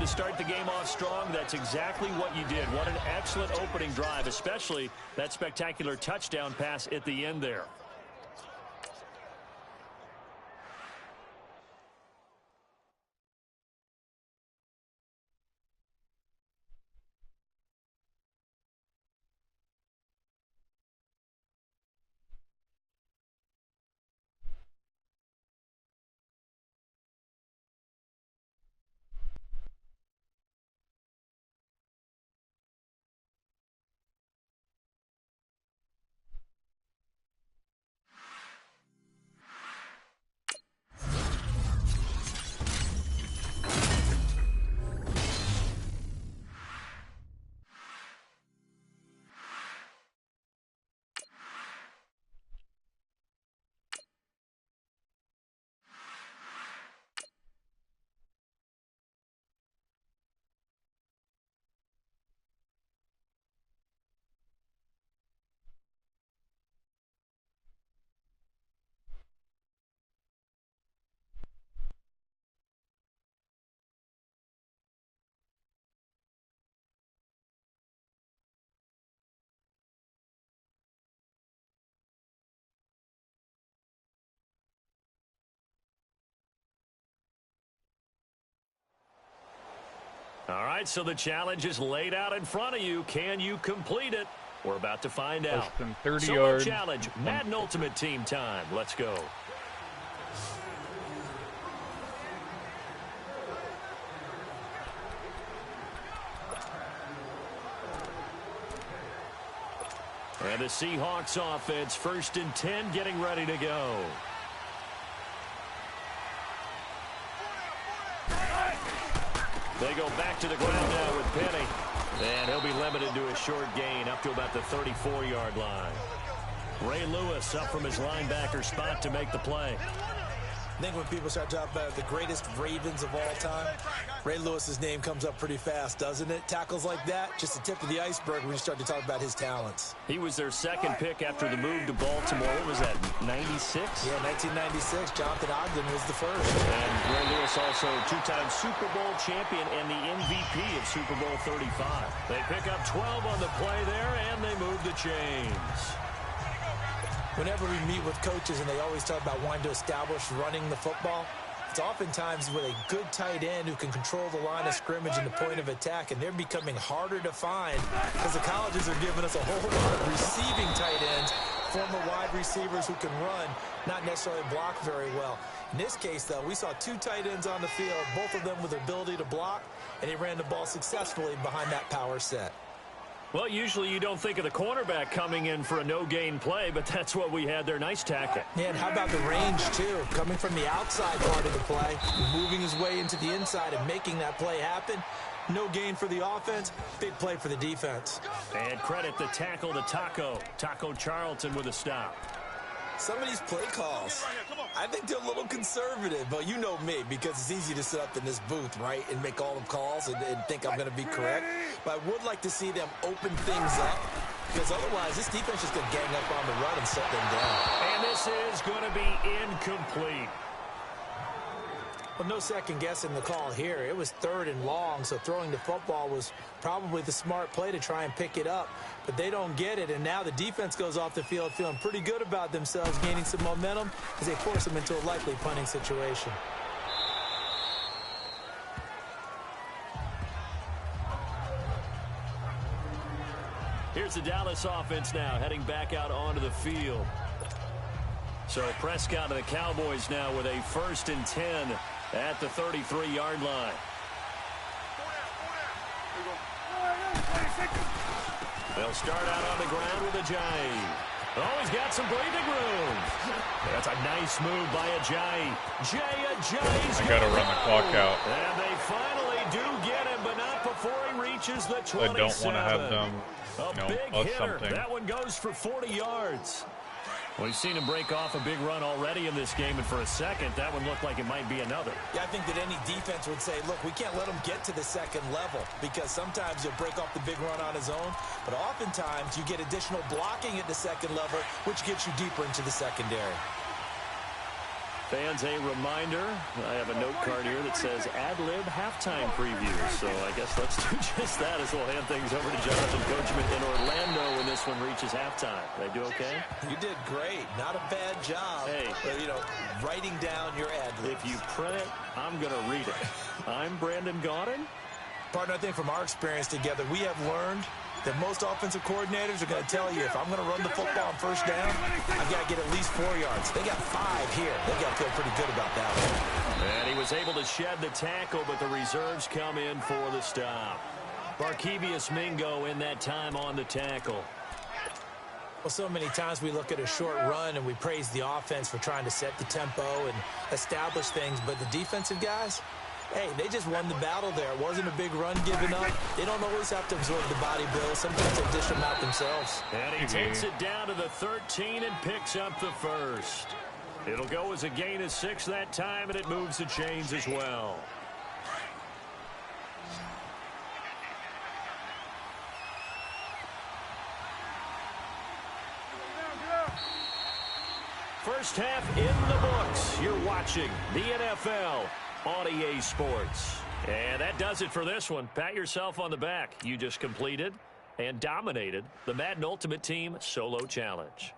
start the game off strong, that's exactly what you did. What an excellent opening drive, especially that spectacular touchdown pass at the end there. All right, so the challenge is laid out in front of you. Can you complete it? We're about to find out. Less than 30 so yards. challenge, Madden Ultimate Team time. Let's go. And the Seahawks offense, 1st and 10, getting ready to go. They go back to the ground now with Penny. And he'll be limited to a short gain up to about the 34-yard line. Ray Lewis up from his linebacker spot to make the play. I think when people start talking about the greatest Ravens of all time, Ray Lewis's name comes up pretty fast, doesn't it? Tackles like that, just the tip of the iceberg when you start to talk about his talents. He was their second pick after the move to Baltimore. What was that, 96? Yeah, 1996. Jonathan Ogden was the first. And Ray Lewis also two-time Super Bowl champion and the MVP of Super Bowl 35. They pick up 12 on the play there, and they move the chains. Whenever we meet with coaches and they always talk about wanting to establish running the football, it's oftentimes with a good tight end who can control the line of scrimmage and the point of attack, and they're becoming harder to find because the colleges are giving us a whole lot of receiving tight ends, former wide receivers who can run, not necessarily block very well. In this case, though, we saw 2 tight ends on the field, both of them with the ability to block, and he ran the ball successfully behind that power set. Well, usually you don't think of the cornerback coming in for a no-gain play, but that's what we had there. Nice tackle. Yeah, and how about the range, too? Coming from the outside part of the play, moving his way into the inside and making that play happen. No gain for the offense, big play for the defense. And credit the tackle to Taco Charlton with a stop. Some of these play calls, I think they're a little conservative, but you know me, because it's easy to sit up in this booth, right, and make all the calls and think I'm going to be correct. But I would like to see them open things up, because otherwise this defense is going to gang up on the run and shut them down. And this is going to be incomplete. Well, no second guessing the call here. It was 3rd and long, so throwing the football was probably the smart play to try and pick it up. But they don't get it, and now the defense goes off the field feeling pretty good about themselves, gaining some momentum as they force them into a likely punting situation. Here's the Dallas offense now heading back out onto the field. So Prescott and the Cowboys now with a 1st and 10 at the 33-yard line. They'll start out on the ground with Ajayi. Oh, he's got some breathing room. That's a nice move by Ajayi. Ajayi's I got to run the clock out. And they finally do get him, but not before he reaches the 27. I don't want to have them, big us hitter. something. That one goes for 40 yards. We've seen him break off a big run already in this game, and for a second, that one looked like it might be another. Yeah, I think that any defense would say, look, we can't let him get to the second level, because sometimes he'll break off the big run on his own, but oftentimes you get additional blocking at the second level, which gets you deeper into the secondary. Fans, a reminder, I have a note card here that says ad-lib halftime preview. So I guess let's do just that as we'll hand things over to Jonathan Coachman in Orlando when this one reaches halftime. Did I do okay? You did great. Not a bad job. Hey, writing down your ad-libs. If you print it, I'm going to read it. I'm Brandon Gaudin. Partner, I think from our experience together, we have learned that most offensive coordinators are going to tell you, if I'm going to run the football on first down, I've got to get at least 4 yards. They got 5 here. They got to feel pretty good about that one. And he was able to shed the tackle, but the reserves come in for the stop. Barkevius Mingo in that time on the tackle. Well, so many times we look at a short run and we praise the offense for trying to set the tempo and establish things, but the defensive guys, hey, they just won the battle there. It wasn't a big run given up. They don't always have to absorb the body, Bill. Sometimes they dish them out themselves. And he takes it down to the 13 and picks up the first. It'll go as a gain of 6 that time, and it moves the chains as well. First half in the books. You're watching the NFL on EA Sports. And that does it for this one. Pat yourself on the back. You just completed and dominated the Madden Ultimate Team Solo Challenge.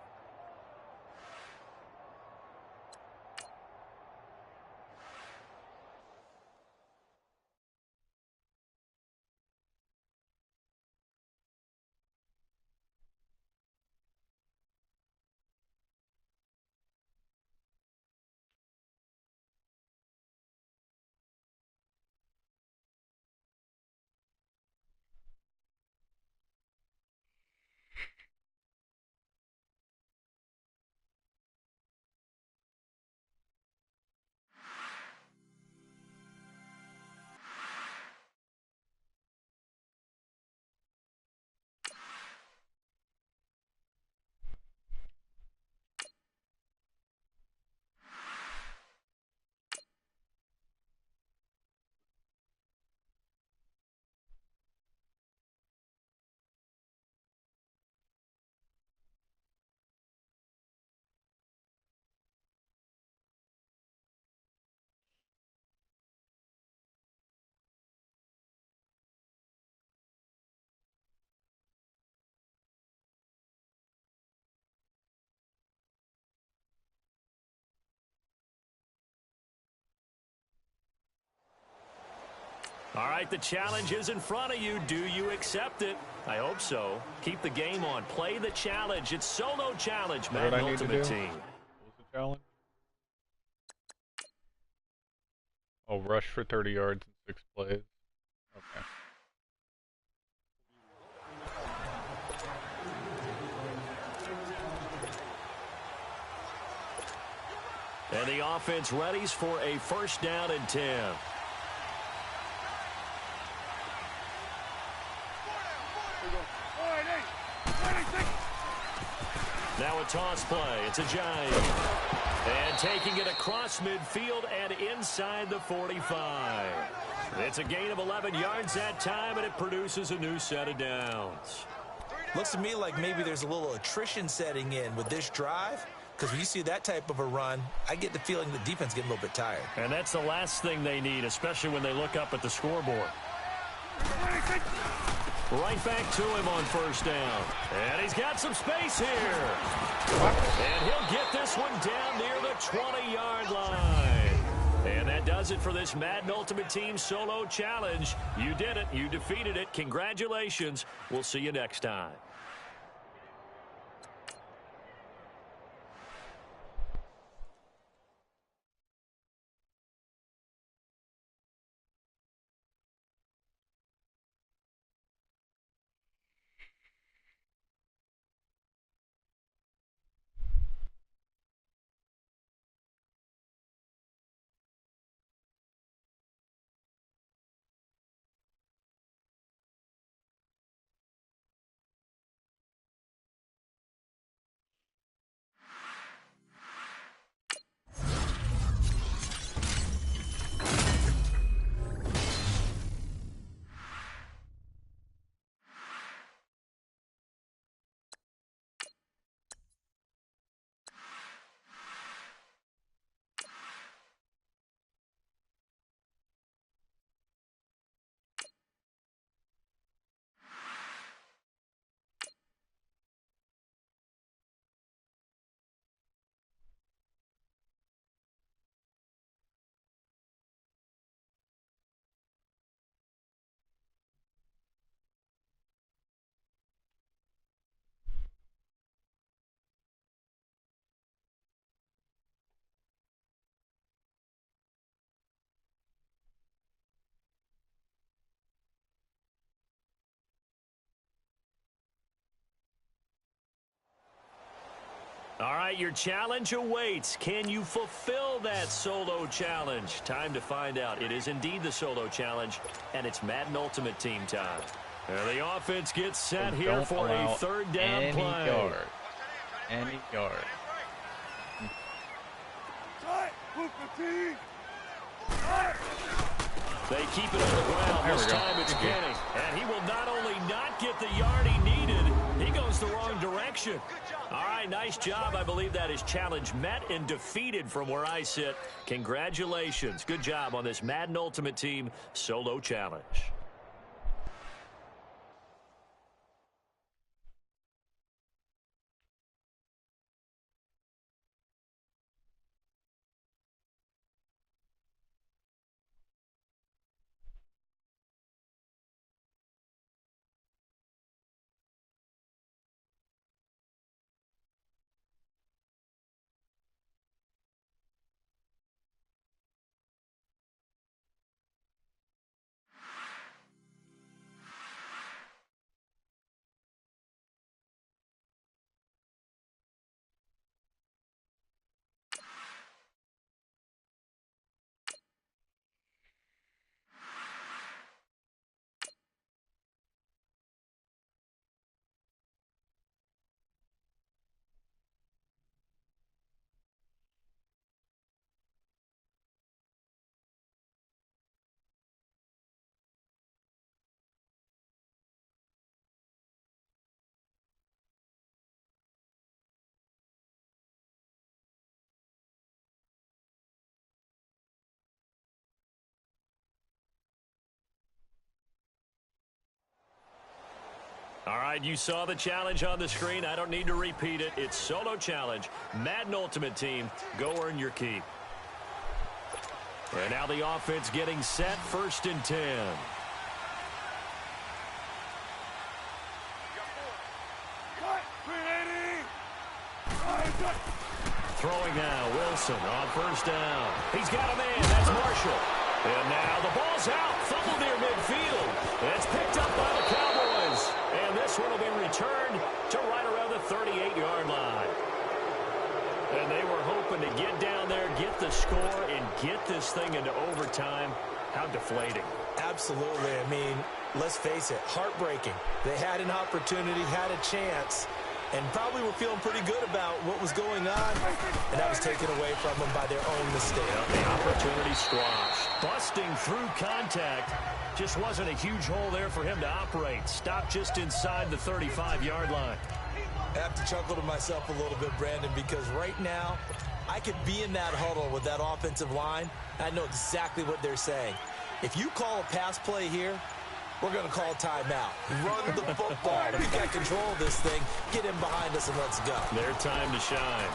All right, the challenge is in front of you. Do you accept it? I hope so. Keep the game on. Play the challenge. It's Solo Challenge, Madden Ultimate Team. What was the challenge? Oh, rush for 30 yards in 6 plays. Okay. And the offense readies for a first down and 10. Now a toss play. It's a giant. And taking it across midfield and inside the 45. It's a gain of 11 yards that time, and it produces a new set of downs. Looks to me like maybe there's a little attrition setting in with this drive, because when you see that type of a run, I get the feeling the defense getting a little bit tired. And that's the last thing they need, especially when they look up at the scoreboard. Right back to him on first down. And he's got some space here. And he'll get this one down near the 20-yard line. And that does it for this Madden Ultimate Team Solo Challenge. You did it. You defeated it. Congratulations. We'll see you next time. All right, your challenge awaits. Can you fulfill that solo challenge? Time to find out. It is indeed the solo challenge, and it's Madden Ultimate Team time. And the offense gets set here for a third down play. Any yard. They keep it on the ground. This time it's Kenny. And he will not only not get the yard he needed, he goes the wrong direction. All right, nice job. I believe that is challenge met and defeated from where I sit. Congratulations. Good job on this Madden Ultimate Team solo challenge. All right, you saw the challenge on the screen. I don't need to repeat it. It's solo challenge. Madden Ultimate Team, go earn your keep. And now the offense getting set, 1st and 10. Throwing now, Wilson on 1st down. He's got a man, that's Marshall. And now the ball's out, fumbled near midfield. It's picked up by the Cowboys. And this one will be returned to right around the 38-yard line. And they were hoping to get down there, get the score, and get this thing into overtime. How deflating. Absolutely. I mean, let's face it, heartbreaking. They had an opportunity, had a chance, and probably were feeling pretty good about what was going on, and that was taken away from them by their own mistake. The opportunity squashed. Busting through contact. Just wasn't a huge hole there for him to operate. Stopped just inside the 35-yard line. I have to chuckle to myself a little bit, Brandon, because right now I could be in that huddle with that offensive line, and I know exactly what they're saying. If you call a pass play here, we're going to call timeout. Run the football. We got control of this thing. Get him behind us and let's go. Their time to shine.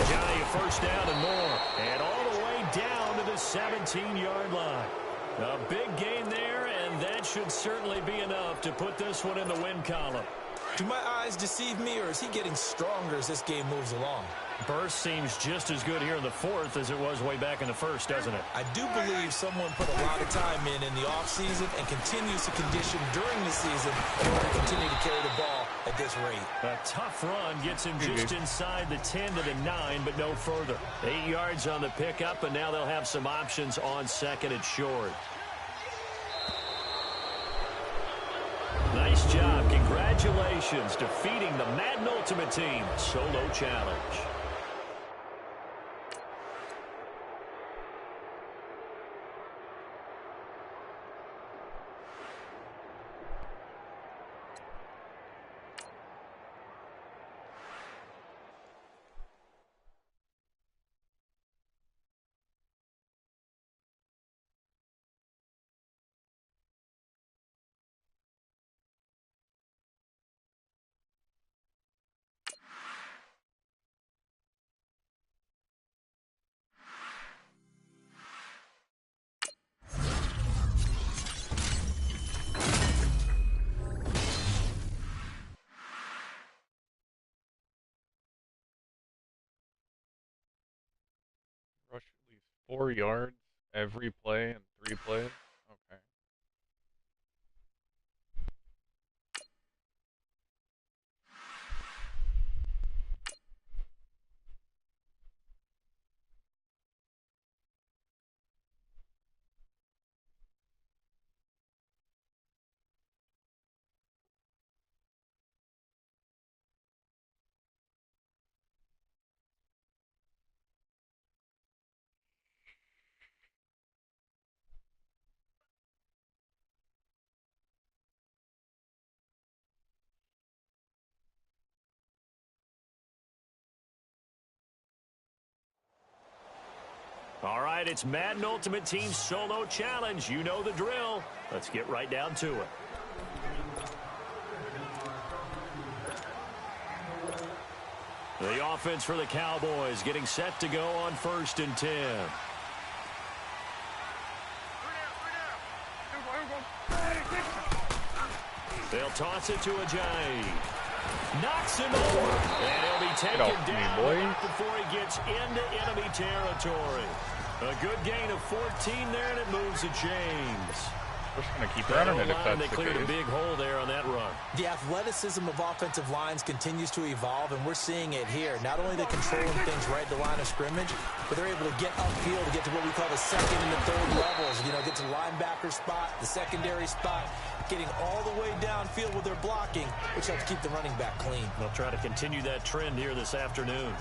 Johnny, a 1st down and more. And all the way down to the 17-yard line. A big gain there, and that should certainly be enough to put this one in the win column. Do my eyes deceive me, or is he getting stronger as this game moves along? Burst seems just as good here in the 4th as it was way back in the 1st, doesn't it? I do believe someone put a lot of time in the offseason and continues to condition during the season in order to continue to carry the ball at this rate. A tough run gets him just inside the 10 to the 9, but no further. 8 yards on the pickup, and now they'll have some options on 2nd and short. Nice job. Congratulations. Defeating the Madden Ultimate Team solo challenge. Rush at least 4 yards every play in 3 plays. Okay. right, it's Madden Ultimate Team Solo Challenge. You know the drill. Let's get right down to it. The offense for the Cowboys getting set to go on 1st and 10. They'll toss it to Ajayi. Knocks him over. And he'll be taken down before he gets into enemy territory. A good gain of 14 there, and it moves to James. Just going to keep running it if that's They cleared a big hole there on that run. The athleticism of offensive lines continues to evolve, and we're seeing it here. Not only are they controlling things right at the line of scrimmage, but they're able to get upfield to get to what we call the second and the third levels. You know, get to the linebacker spot, the secondary spot, getting all the way downfield with their blocking, which helps keep the running back clean. They'll try to continue that trend here this afternoon.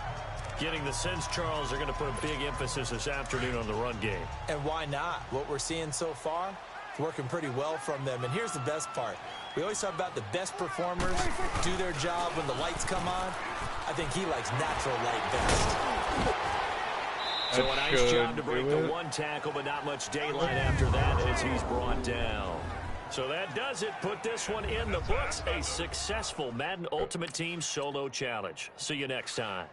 Getting the sense, Charles, they're going to put a big emphasis this afternoon on the run game. And why not? What we're seeing so far, working pretty well from them. And here's the best part. We always talk about the best performers do their job when the lights come on. I think he likes natural light best. So a nice job to break the one tackle, but not much daylight after that as he's brought down. So that does it. Put this one in the books. A successful Madden Ultimate Team Solo Challenge. See you next time.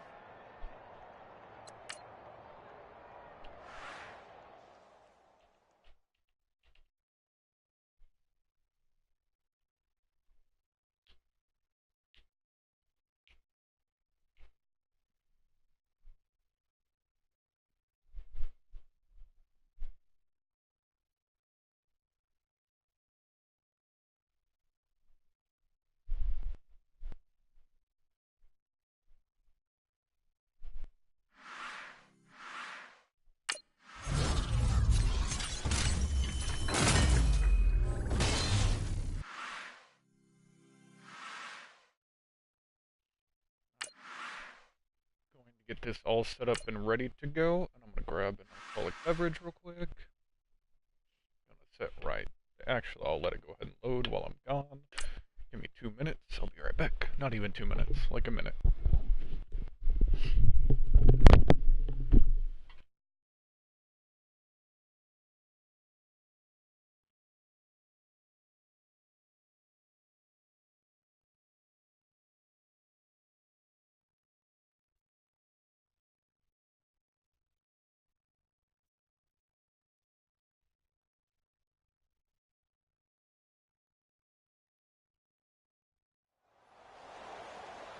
Get this all set up and ready to go, and I'm going to grab an alcoholic beverage real quick. I'm going to set right. Actually, I'll let it go ahead and load while I'm gone. Give me 2 minutes. I'll be right back. Not even 2 minutes, like a minute.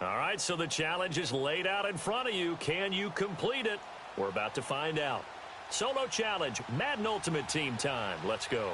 All right, so the challenge is laid out in front of you. Can you complete it? We're about to find out. Solo Challenge, Madden Ultimate Team time. Let's go.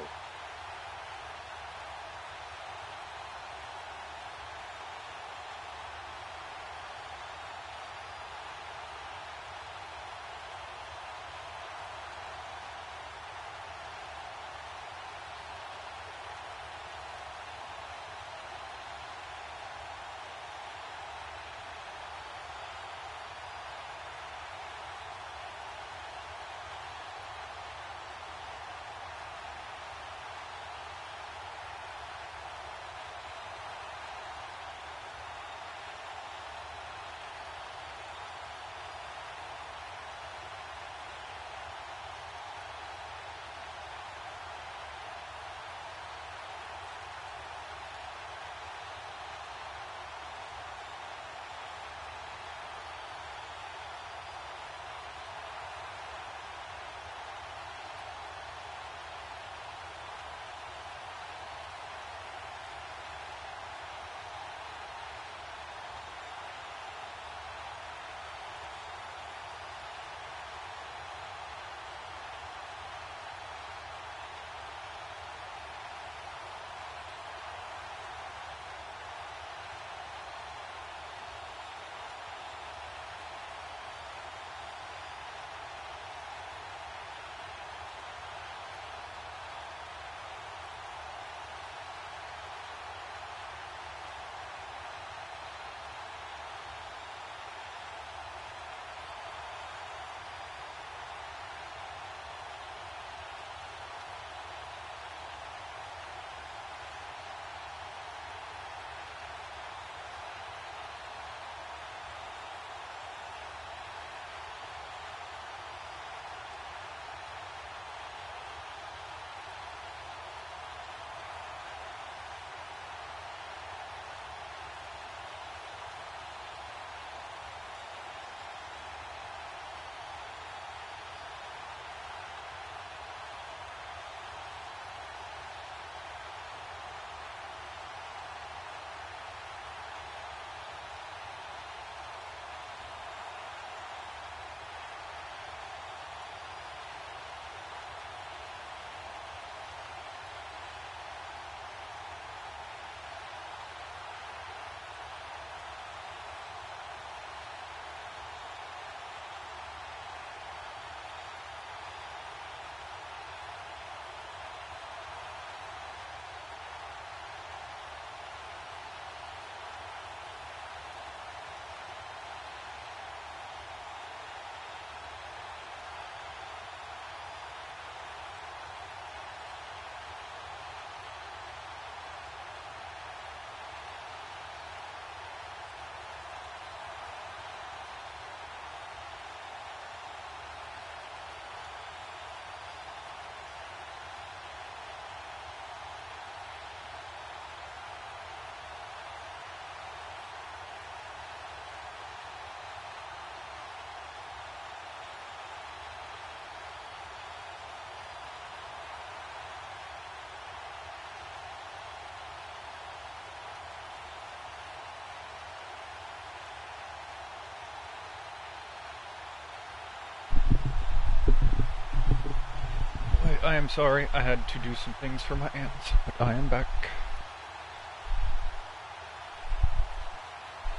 I am sorry. I had to do some things for my aunts, but I am back.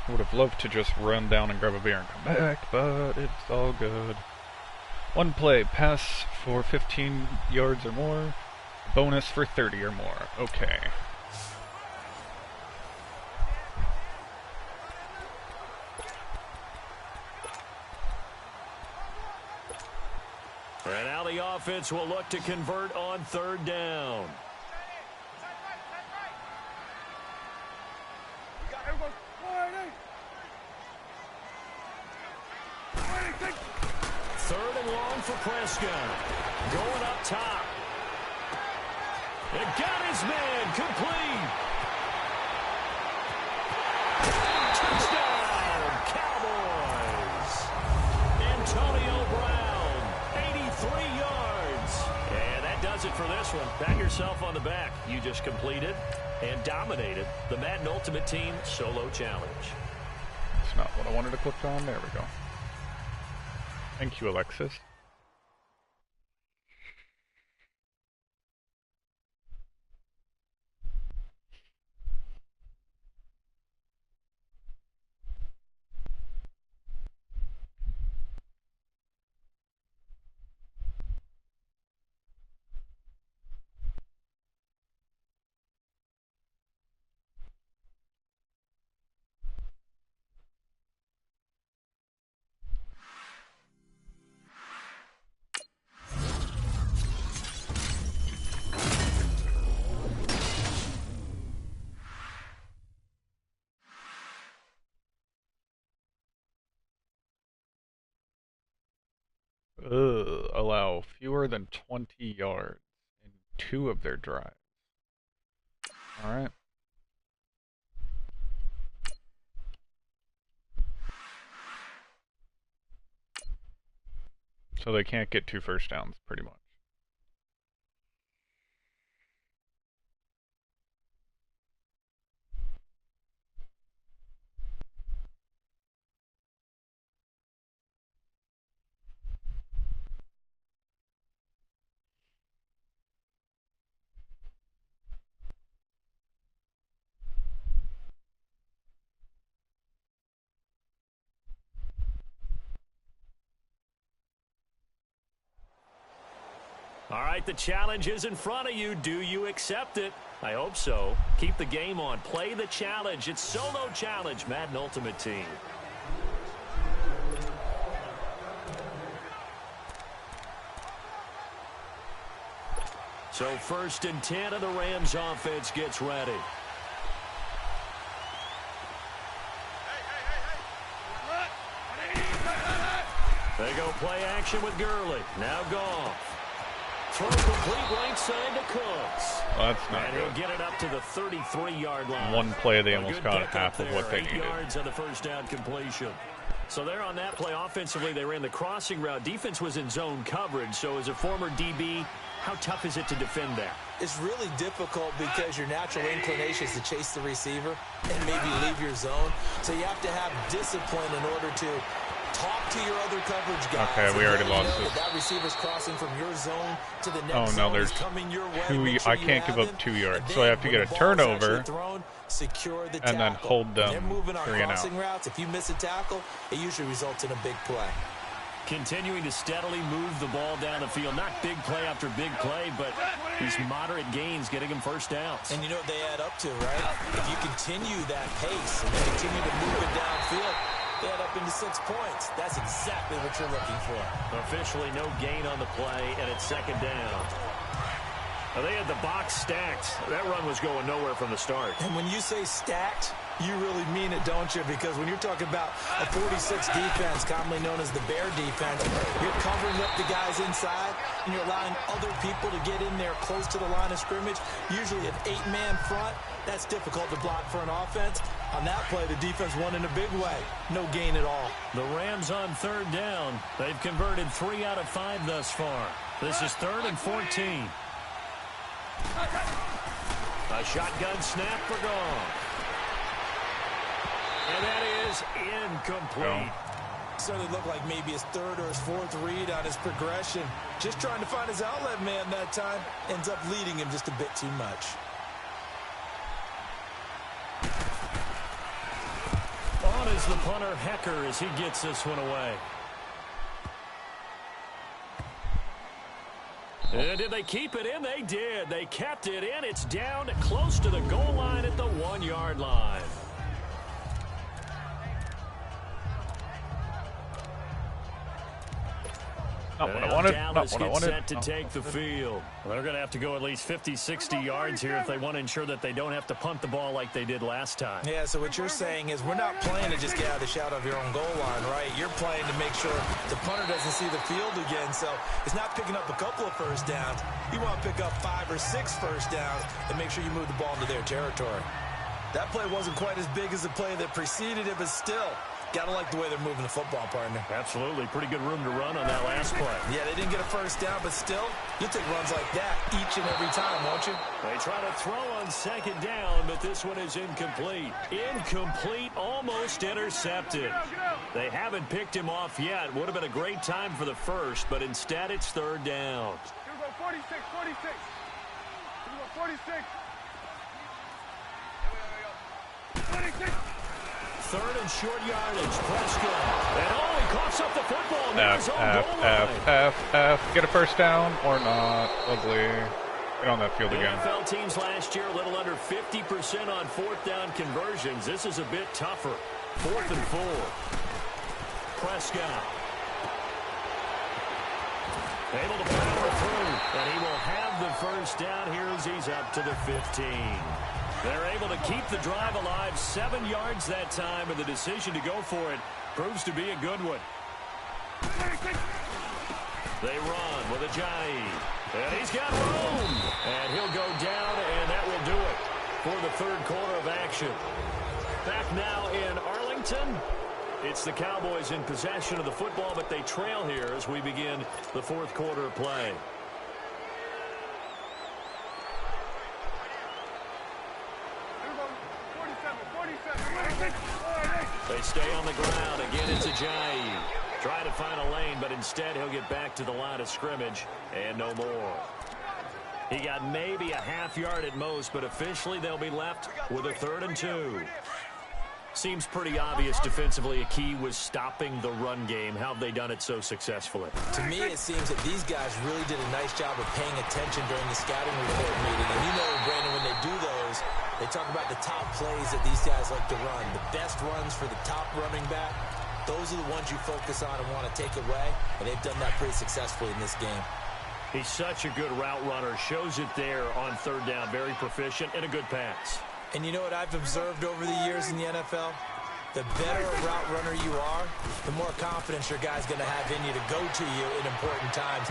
I would have loved to just run down and grab a beer and come back, but it's all good. One play, pass for 15 yards or more, bonus for 30 or more. Okay. And now the offense will look to convert on third down. Third and long for Prescott. Going up top. It got his man complete. Touchdown, Cowboys. Antonio Brown, 83 yards. And that does it for this one. Pat yourself on the back. You just completed and dominated the Madden Ultimate Team Solo Challenge. That's not what I wanted to click on. There we go. Thank you, Alexis. Allow fewer than 20 yards in 2 of their drives. Alright. So they can't get 2 first downs, pretty much. All right, the challenge is in front of you. Do you accept it? I hope so. Keep the game on. Play the challenge. It's Solo Challenge, Madden Ultimate Team. So 1st and 10 of the Rams offense gets ready. They go play action with Gurley. Now Goff. Throw complete right side to Cooks. Well, that's not and good. He'll get it up to the 33-yard line. One play, they almost got half of what they needed. 8 yards on the first down completion. So there on that play, offensively, they ran the crossing route. Defense was in zone coverage. So as a former DB, how tough is it to defend that? It's really difficult because your natural inclination is to chase the receiver and maybe leave your zone. So you have to have discipline in order to talk to your other coverage guys. Okay, we already lost this. That receiver's crossing from your zone to the next Oh, no, there's coming your way. 2. I can't give up 2 yards, so I have to get a turnover secure the and then hold them they're moving on 3 and out. crossing routes. If you miss a tackle, it usually results in a big play. Continuing to steadily move the ball down the field. Not big play after big play, but these moderate gains getting him first downs. And you know what they add up to, right? If you continue that pace and continue to move it downfield, they add up into 6 points. That's exactly what you're looking for. Officially no gain on the play, and it's 2nd down. Now they had the box stacked. That run was going nowhere from the start. And when you say stacked, you really mean it, don't you? Because when you're talking about a 46 defense, commonly known as the Bear defense, you're covering up the guys inside, and you're allowing other people to get in there close to the line of scrimmage. Usually an 8-man front. That's difficult to block for an offense. On that play, the defense won in a big way. No gain at all. The Rams on 3rd down. They've converted 3 out of 5 thus far. This is 3rd and 14. A shotgun snap for Goff. And that is incomplete. Certainly looked like maybe his third or his fourth read on his progression. Just trying to find his outlet man that time. Ends up leading him just a bit too much. On is the punter, Hecker, as he gets this one away. And did they keep it in? They did. They kept it in. It's down close to the goal line at the 1-yard line. Not what I wanted. Dallas Not what I gets wanted. set to take the field. Well, they're going to have to go at least 50, 60 yards here if they want to ensure that they don't have to punt the ball like they did last time. Yeah, so what you're saying is we're not playing to just get out of the shadow of your own goal line, right? You're playing to make sure the punter doesn't see the field again. So it's not picking up a couple of first downs. You want to pick up 5 or 6 first downs and make sure you move the ball into their territory. That play wasn't quite as big as the play that preceded it, but still, gotta like the way they're moving the football, partner. Absolutely. Pretty good room to run on that last play. Yeah, they didn't get a first down, but still, you'll take runs like that each and every time, won't you? They try to throw on second down, but this one is incomplete. Incomplete, almost intercepted. They haven't picked him off yet. Would have been a great time for the first, but instead it's third down. Here we go, 46, 46. Here we go, 46. 46. Third and short yardage. Prescott. And he coughs up the football near his own goal line. F. Get a first down or not. Lovely. Get on that field again. NFL teams last year a little under 50% on fourth down conversions. This is a bit tougher. 4th and 4. Prescott. Able to power through. And he will have the first down here as he's up to the 15. They're able to keep the drive alive, 7 yards that time, and the decision to go for it proves to be a good one. They run with Ajayi, and he's got room, and he'll go down, and that will do it for the third quarter of action. Back now in Arlington, it's the Cowboys in possession of the football, but they trail here as we begin the fourth quarter of play. They stay on the ground. Again, it's Ajayi. Trying to find a lane, but instead he'll get back to the line of scrimmage and no more. He got maybe a half yard at most, but officially they'll be left with a 3rd and 2. Seems pretty obvious defensively a key was stopping the run game. How have they done it so successfully? To me, it seems that these guys really did a nice job of paying attention during the scouting report meeting. And you know, Brandon, when they do those, they talk about the top plays that these guys like to run. The best runs for the top running back, those are the ones you focus on and want to take away. And they've done that pretty successfully in this game. He's such a good route runner. Shows it there on third down. Very proficient and a good pass. And you know what I've observed over the years in the NFL? The better a route runner you are, the more confidence your guy's going to have in you to go to you in important times.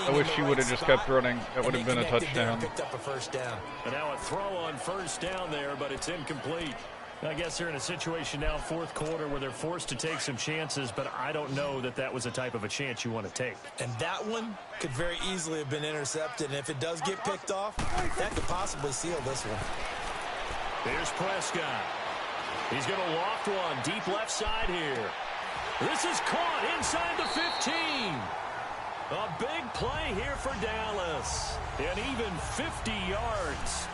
I wish you would have just kept running. That would have been a touchdown. Picked up a first down. And now a throw on first down there, but it's incomplete. I guess they're in a situation now, fourth quarter, where they're forced to take some chances, but I don't know that that was the type of a chance you want to take. And that one could very easily have been intercepted, and if it does get picked off, that could possibly seal this one. Here's Prescott. He's going to loft one deep left side here. This is caught inside the 15. A big play here for Dallas. And even 50 yards.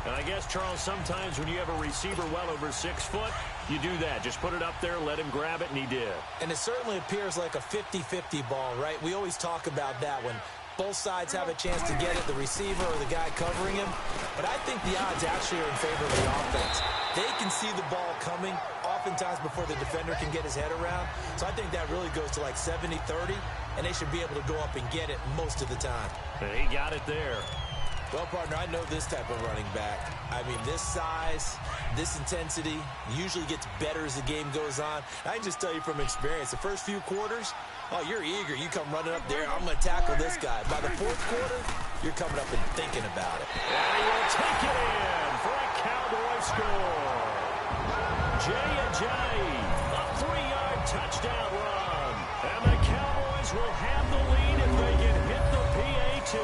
And I guess, Charles, sometimes when you have a receiver well over 6 foot, you do that. Just put it up there, let him grab it, and he did. And it certainly appears like a 50-50 ball, right? We always talk about that when both sides have a chance to get it, the receiver or the guy covering him. But I think the odds actually are in favor of the offense. They can see the ball coming oftentimes before the defender can get his head around. So I think that really goes to like 70-30, and they should be able to go up and get it most of the time. And he got it there. Well, partner, I know this type of running back. I mean, this size, this intensity usually gets better as the game goes on. I can just tell you from experience, the first few quarters, oh, you're eager. You come running up there, I'm going to tackle this guy. By the fourth quarter, you're coming up and thinking about it. And he will take it in for a Cowboy score. Jay Ajayi, a 3-yard touchdown run. And the Cowboys will have the lead if they can hit the PAT.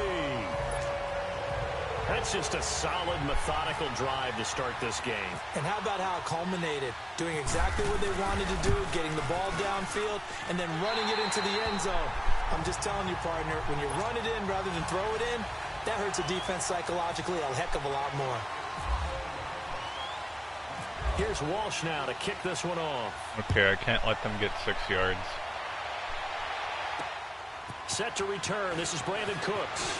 That's just a solid, methodical drive to start this game. And how about how it culminated? Doing exactly what they wanted to do, getting the ball downfield, and then running it into the end zone. I'm just telling you, partner, when you run it in rather than throw it in, that hurts a defense psychologically a heck of a lot more. Here's Walsh now to kick this one off. Okay, I can't let them get 6 yards. Set to return. This is Brandon Cooks.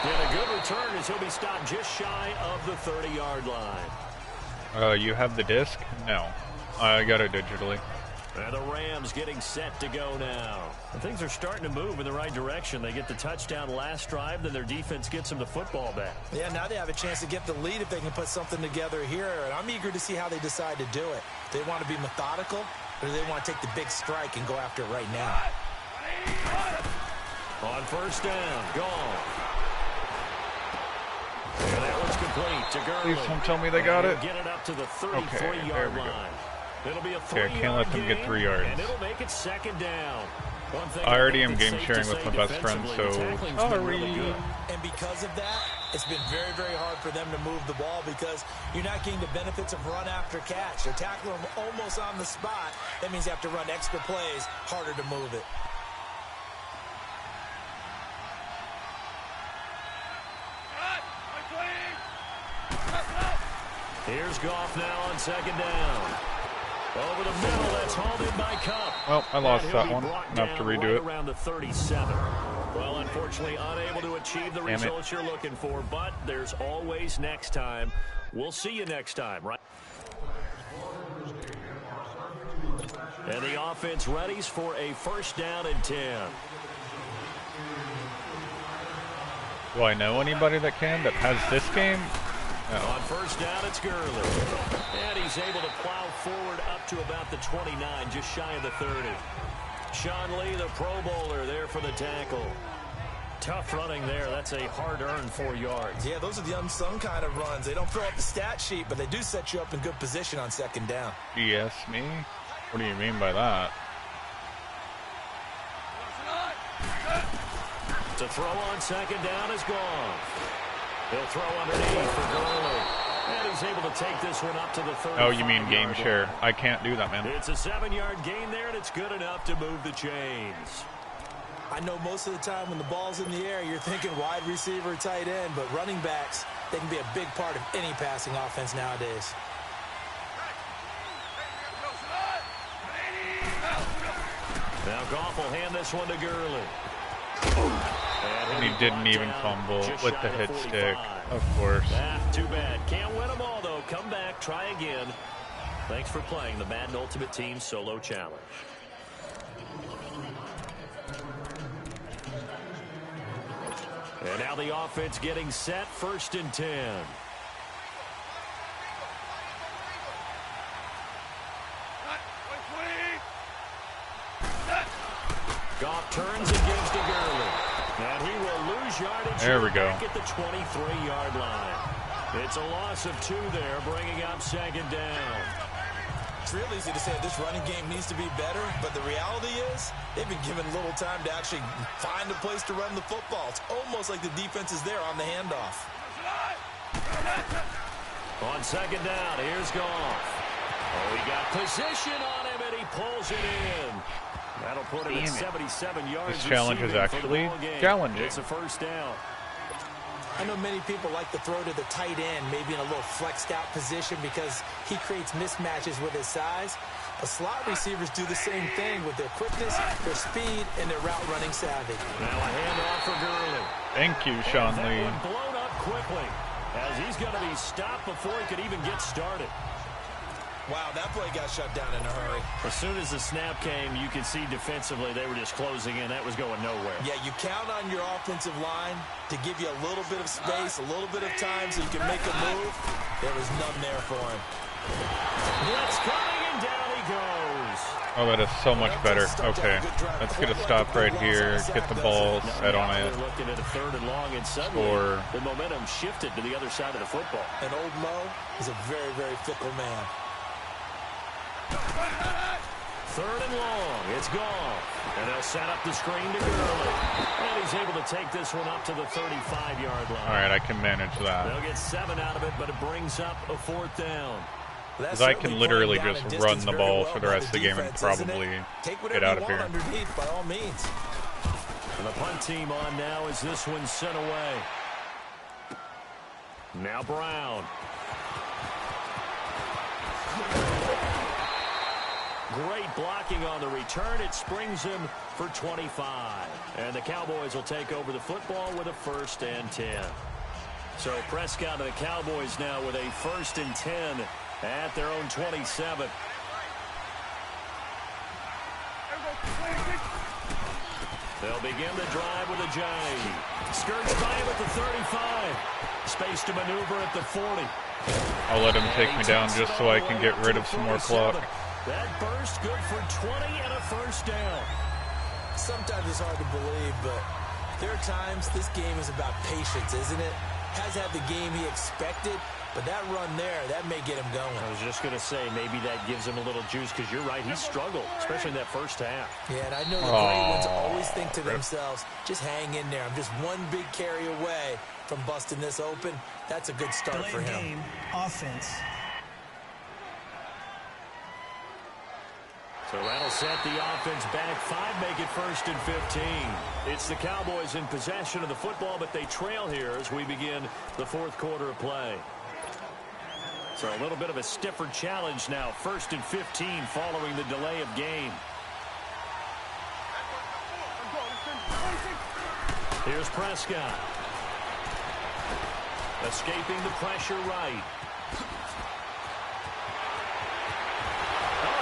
And a good return as he'll be stopped just shy of the 30-yard line. You have the disc? No. I got it digitally. And the Rams getting set to go now. And things are starting to move in the right direction. They get the touchdown last drive, then their defense gets them the football back. Yeah, now they have a chance to get the lead if they can put something together here. And I'm eager to see how they decide to do it. Do they want to be methodical, or do they want to take the big strike and go after it right now? On first down, gone. And that one's complete to Gurley. Please don't tell me they got it. Get it up to the 33-yard line. It'll be a 3-yard Okay, I can't let them get 3 yards. And it'll make it second down. I already am game sharing with my best friend, so sorry. And because of that, it's been very, very hard for them to move the ball because you're not getting the benefits of run after catch. They're tackling them almost on the spot. That means you have to run extra plays, harder to move it. Here's Goff now on second down. Over the middle, that's hauled in by Cup. Well, I lost that one. I have to redo it. Around the 37. Well, unfortunately, unable to achieve the results you're looking for, but there's always next time. We'll see you next time, right? And the offense readies for a first down and 10. Do I know anybody that has this game? No. On first down, it's Gurley. And he's able to plow forward up to about the 29, just shy of the 30. Sean Lee, the Pro Bowler, there for the tackle. Tough running there. That's a hard-earned 4 yards. Yeah, those are the unsung kind of runs. They don't fill up the stat sheet, but they do set you up in good position on second down. BS me? What do you mean by that? To throw on second down is gone. He'll throw underneath for Gurley. And he's able to take this one up to the 30. Oh, you mean game share. I can't do that, man. It's a 7-yard gain there, and it's good enough to move the chains. I know most of the time when the ball's in the air, you're thinking wide receiver, tight end, but running backs, they can be a big part of any passing offense nowadays. Now Goff will hand this one to Gurley. And he didn't even fumble with the hit stick, of course. Too bad. Can't win them all, though. Come back, try again. Thanks for playing the Madden Ultimate Team Solo Challenge. And now the offense getting set, first and 10. Goff turns and gives to Gurley. And he will lose yardage. There we go. Back at the 23-yard line. It's a loss of 2 there, bringing up second down. It's real easy to say this running game needs to be better, but the reality is they've been given little time to actually find a place to run the football. It's almost like the defense is there on the handoff. On second down, here's Goff. Oh, he got position on him, and he pulls it in. That'll put him at 77 yards. This challenge is actually challenging. It's a first down. I know many people like to throw to the tight end, maybe in a little flexed out position because he creates mismatches with his size. But slot receivers do the same thing with their quickness, their speed, and their route running savvy. Now a handoff for Gurley. Thank you, Sean Lee. That one blown up quickly as he's going to be stopped before he could even get started. Wow, that play got shut down in a hurry. As soon as the snap came, you could see defensively they were just closing in. That was going nowhere. Yeah, you count on your offensive line to give you a little bit of space, a little bit of time so you can make a move. There was none there for him. Blitz coming, and down he goes. Oh, that is so much better. Okay, let's get a stop right here. Get the ball set on it. Looking at a third and long, and suddenly the momentum shifted to the other side of the football. And old Mo is a very, very fickle man. 3rd and long. It's Goff. And they'll set up the screen to Gurley. And he's able to take this one up to the 35-yard line. All right, I can manage that. They'll get 7 out of it, but it brings up a 4th down. Because I can literally just run the ball for the rest of the game and probably get out of here. Underneath, by all means. And the punt team on now as this one's sent away. Now Brown. Great blocking on the return. It springs him for 25. And the Cowboys will take over the football with a 1st and 10. So Prescott and the Cowboys now with a 1st and 10 at their own 27. They'll begin the drive with a jive. Skirts by him at the 35. Space to maneuver at the 40. I'll let him take me down just so I can get rid of some more clock. That burst good for 20 and a 1st down. Sometimes it's hard to believe, but there are times this game is about patience, isn't it? Has had the game he expected, but that run there, that may get him going. I was just going to say, maybe that gives him a little juice, because you're right, he struggled, especially in that 1st half. Yeah, and I know the great ones always think to themselves, just hang in there. I'm just one big carry away from busting this open. That's a good start for him. Game, offense. So that'll set the offense back 5, make it 1st and 15. It's the Cowboys in possession of the football, but they trail here as we begin the 4th quarter of play. So a little bit of a stiffer challenge now. 1st and 15 following the delay of game. Here's Prescott. Escaping the pressure right.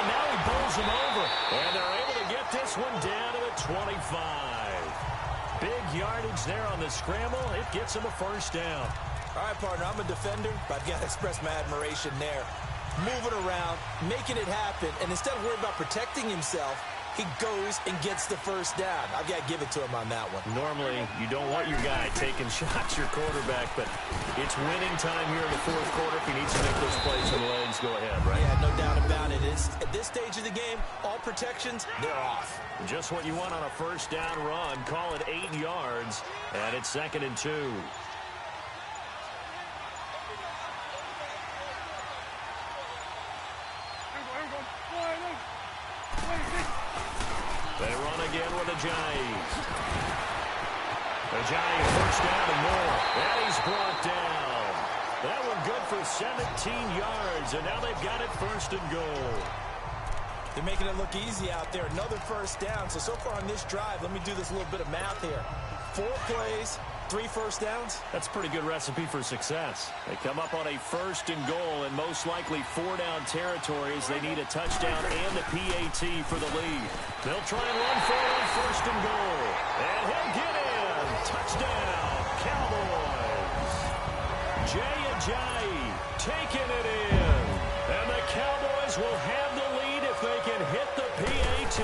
Now he bowls him over, and they're able to get this one down to the 25. Big yardage there on the scramble. It gets him a 1st down. All right, partner, I'm a defender, but I've got to express my admiration there. Moving around, making it happen, and instead of worrying about protecting himself, he goes and gets the 1st down. I've got to give it to him on that one. Normally, you don't want your guy taking shots, your quarterback, but it's winning time here in the 4th quarter. If he needs to make those plays in the lanes, go ahead, right? Yeah, no doubt about it. At this stage of the game, all protections, they're off. Just what you want on a 1st down run. Call it 8 yards, and it's 2nd and 2. They run again with Ajayi. Ajayi 1st down and more. And he's brought down. That one good for 17 yards. And now they've got it 1st and goal. They're making it look easy out there. Another 1st down. So far on this drive, let me do this little bit of math here. 4 plays, 3 1st downs. That's a pretty good recipe for success. They come up on a 1st and goal, and most likely 4-down territories. They need a touchdown and the PAT for the lead. They'll try and run for it on 1st and goal. And he'll get in. Touchdown, Cowboys. Jay Ajayi taking it in. And the Cowboys will have the lead if they can hit the PAT.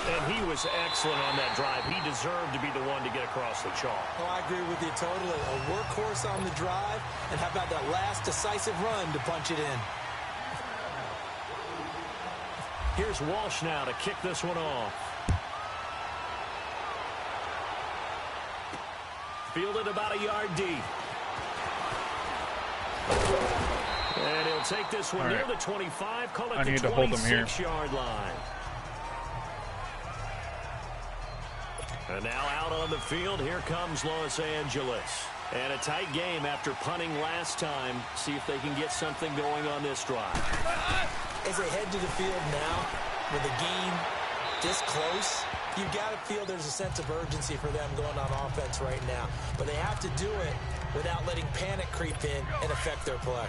And he was excellent on that drive. He deserved to be the one to get across the chalk. Oh, I agree with you totally. A workhorse on the drive. And how about that last decisive run to punch it in? Here's Walsh now to kick this one off. Fielded about a yard deep. And he'll take this one near the 25. Call it the 26-yard line. And now out on the field, here comes Los Angeles. And a tight game after punting last time. See if they can get something going on this drive. As they head to the field now, with the game this close, you've got to feel there's a sense of urgency for them going on offense right now. But they have to do it without letting panic creep in and affect their play.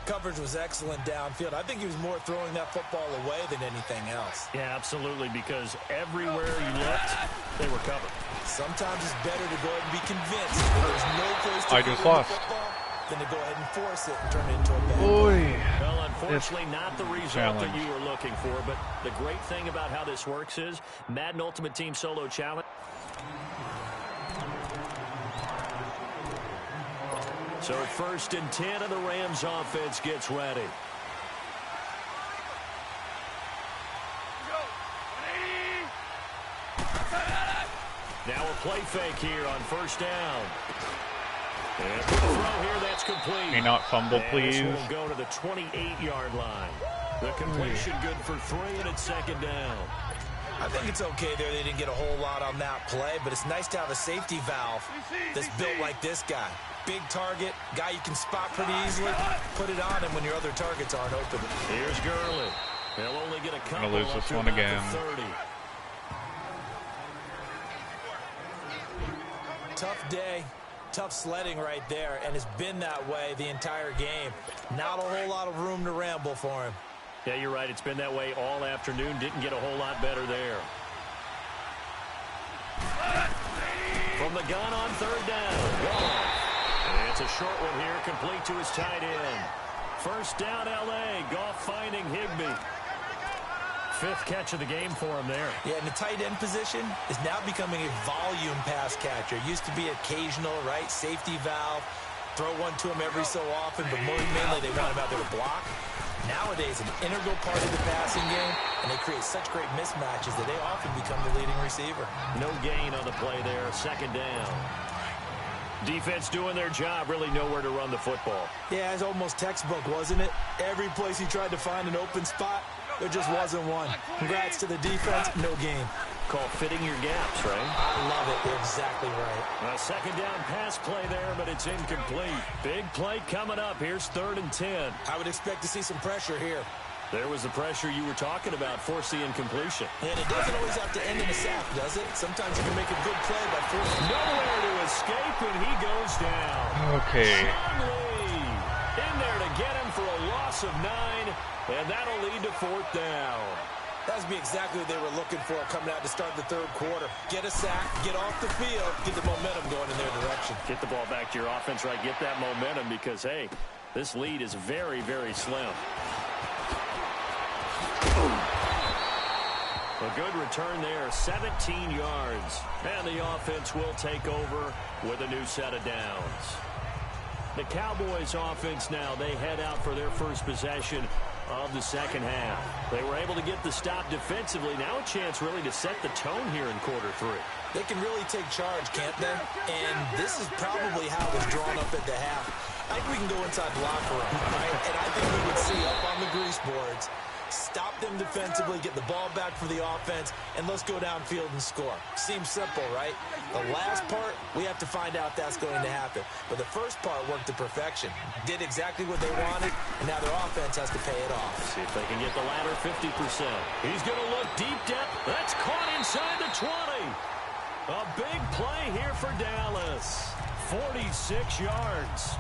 Coverage was excellent downfield. I think he was more throwing that football away than anything else. Yeah, absolutely, because everywhere you looked, they were covered. Sometimes it's better to go ahead and be convinced that there's no place to just lost. Football than to go ahead and force it and turn it into a bad Oy. Well, unfortunately, not the result that you were looking for, but the great thing about how this works is Madden Ultimate Team Solo Challenge. So at 1st and 10, and the Rams offense gets ready. play fake here on first down. And for the throw here, that's complete. May not fumble, please. This will go to the 28-yard line. The completion good for 3, and it's second down. I think it's okay there. They didn't get a whole lot on that play, but it's nice to have a safety valve that's built like this guy. Big target, guy you can spot pretty easily. Put it on him when your other targets aren't open. Here's Gurley. He'll only get a couple. Gonna lose this one again. 30. Tough day, tough sledding right there, and it's been that way the entire game. Not a whole lot of room to ramble for him. Yeah, you're right. It's been that way all afternoon. Didn't get a whole lot better there. From the gun on third down. Wall. And it's a short one here, complete to his tight end. First down, L.A. Goff finding Higbee. 5th catch of the game for him there. Yeah, and the tight end position is now becoming a volume pass catcher. Used to be occasional, right? Safety valve. Throw one to him every so often, but more mainly they want him out there to block. Nowadays, an integral part of the passing game, and they create such great mismatches that they often become the leading receiver. No gain on the play there, second down. Defense doing their job, really nowhere to run the football. Yeah, it's almost textbook, wasn't it? Every place he tried to find an open spot, there just wasn't one. Congrats to the defense, no gain. Call fitting your gaps, right? I love it. You're exactly right. A second down pass play there, but it's incomplete. Big play coming up. Here's 3rd and 10. I would expect to see some pressure here. There was the pressure you were talking about, force the incompletion. And it doesn't always have to end in a sack, does it? Sometimes you can make a good play by forcing. Nowhere to escape, and he goes down. Okay. Sean Lee in there to get him for a loss of 9, and that'll lead to 4th down. That would be exactly what they were looking for coming out to start the 3rd quarter. Get a sack, get off the field, get the momentum going in their direction. Get the ball back to your offense, right? Get that momentum because, hey, this lead is very, very slim. A good return there, 17 yards. And the offense will take over with a new set of downs. The Cowboys offense now, they head out for their first possession of the second half. They were able to get the stop defensively. Now a chance really to set the tone here in quarter 3. They can really take charge, can't they? And this is probably how it was drawn up at the half. I think we can go inside the locker room, right? And I think we would see up on the grease boards, stop them defensively, get the ball back for the offense, and let's go downfield and score. Seems simple, right? The last part, we have to find out if that's going to happen. But the first part worked to perfection. Did exactly what they wanted, and now their offense has to pay it off. See if they can get the latter 50%. He's going to look deep depth. That's caught inside the 20. A big play here for Dallas. 46 yards.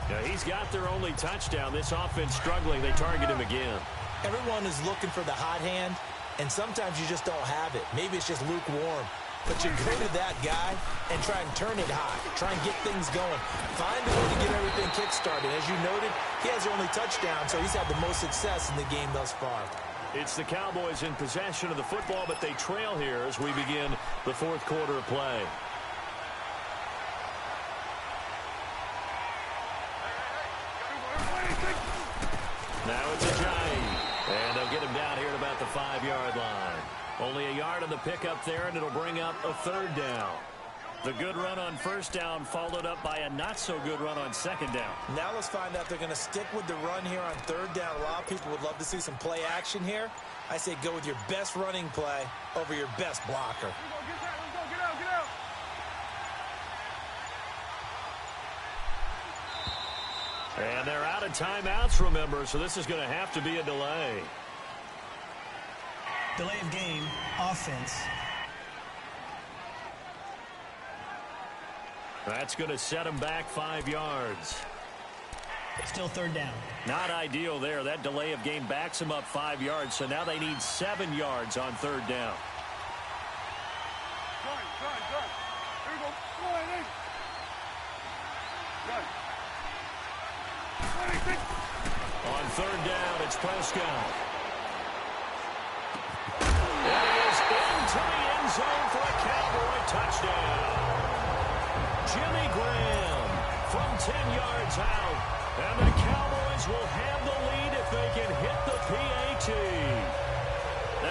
Now, he's got their only touchdown. This offense struggling. They target him again. Everyone is looking for the hot hand, and sometimes you just don't have it. Maybe it's just lukewarm. But you go to that guy and try and turn it hot. Try and get things going. Find a way to get everything kick-started. As you noted, he has their only touchdown, so he's had the most success in the game thus far. It's the Cowboys in possession of the football, but they trail here as we begin the 4th quarter of play. Now it's a giant. And they'll get him down here at about the 5-yard line. Only a yard on the pickup there, and it'll bring up a 3rd down. The good run on first down followed up by a not-so-good run on second down. Now let's find out they're going to stick with the run here on 3rd down. A lot of people would love to see some play action here. I say go with your best running play over your best blocker. Get out. And they're out of timeouts, remember, so this is going to have to be a delay. Delay of game, offense. That's going to set them back 5 yards. Still 3rd down. Not ideal there. That delay of game backs them up 5 yards, so now they need 7 yards on 3rd down. Drive. Here we go. Go ahead, Drive. On 3rd down, it's Prescott. And he is into the end zone for a Cowboy touchdown. Jimmy Graham from 10 yards out. And the Cowboys will have the lead if they can hit the PAT.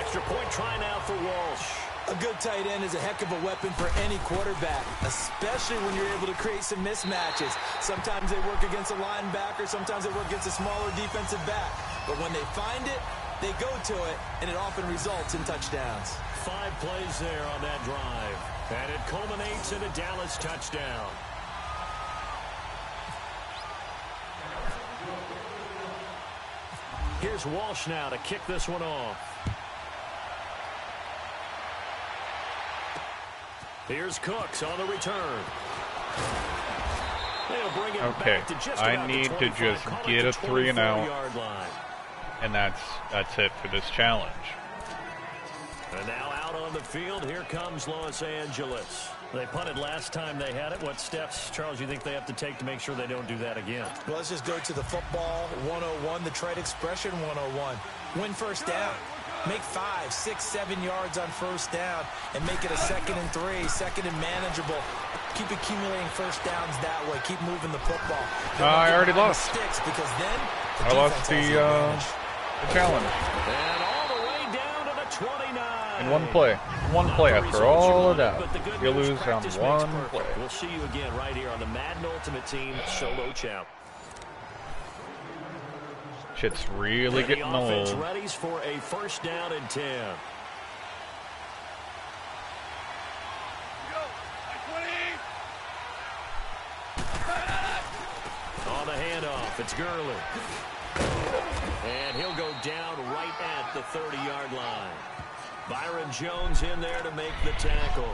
Extra point try now for Walsh. A good tight end is a heck of a weapon for any quarterback, especially when you're able to create some mismatches. Sometimes they work against a linebacker, sometimes they work against a smaller defensive back. But when they find it, they go to it, and it often results in touchdowns. 5 plays there on that drive, and it culminates in a Dallas touchdown. Here's Walsh now to kick this one off. Here's Cooks on the return. They'll bring it back to just I need to just get a 3 and out, and that's it for this challenge. And now out on the field, here comes Los Angeles. They punted last time they had it. What steps, Charles, you think they have to take to make sure they don't do that again? Well, let's just go to the football 101, the trade expression 101. Win first down. Make 5, 6, 7 yards on first down and make it a 2nd and 3, 2nd and manageable. Keep accumulating first downs that way. Keep moving the football. I already lost. Sticks because then I lost the challenge. And all the way down to the 29. In one play. One play after all of that. You lose on one play. We'll see you again right here on the Madden Ultimate Team Solo Champ. Shit's really getting old. Ready for a first down and 10. On the handoff, it's Gurley. And he'll go down right at the 30-yard line. Byron Jones in there to make the tackle.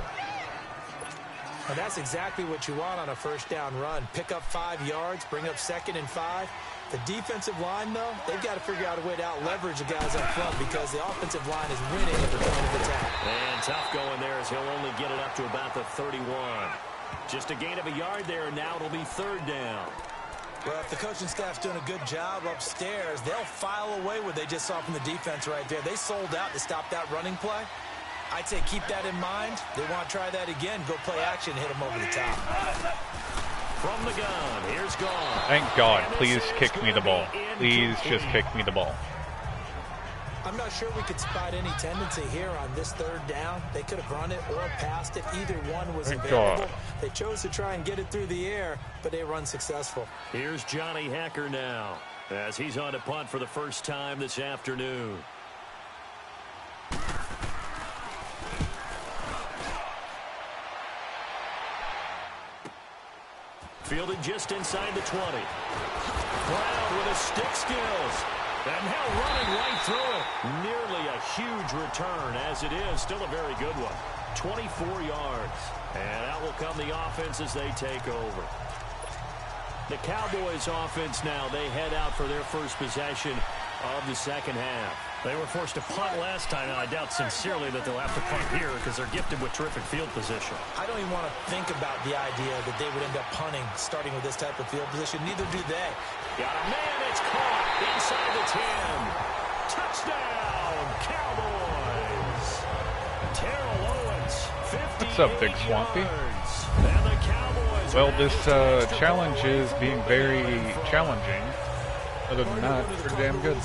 Well, that's exactly what you want on a first down run. Pick up 5 yards, bring up 2nd and 5. The defensive line, though, they've got to figure out a way to out-leverage the guys up front because the offensive line is winning at the point of attack. And tough going there as he'll only get it up to about the 31. Just a gain of a yard there, and now it'll be 3rd down. Well, if the coaching staff's doing a good job upstairs, they'll file away what they just saw from the defense right there. They sold out to stop that running play. I'd say keep that in mind. They want to try that again. Go play action, hit them over the top. From the gun, here's gone. Thank God. Please kick me the ball. Please just kick me the ball. I'm not sure we could spot any tendency here on this 3rd down. They could have run it or passed it. Either one was available. They chose to try and get it through the air, but they were unsuccessful. Here's Johnny Hacker now as he's on to punt for the first time this afternoon. Fielded just inside the 20. Brown with his stick skills. And now running right through it. Nearly a huge return as it is. Still a very good one. 24 yards. And out will come the offense as they take over. The Cowboys offense now, they head out for their first possession of the second half. They were forced to punt last time, and I doubt sincerely that they'll have to punt here because they're gifted with terrific field position. I don't even want to think about the idea that they would end up punting starting with this type of field position. Neither do they. Got a man, it's caught inside the 10. Touchdown, Cowboys. Terrell Owens, 50 What's up, Big Swampy? And the Cowboys. Well, this challenge is being very challenging. Other than that, they're damn good.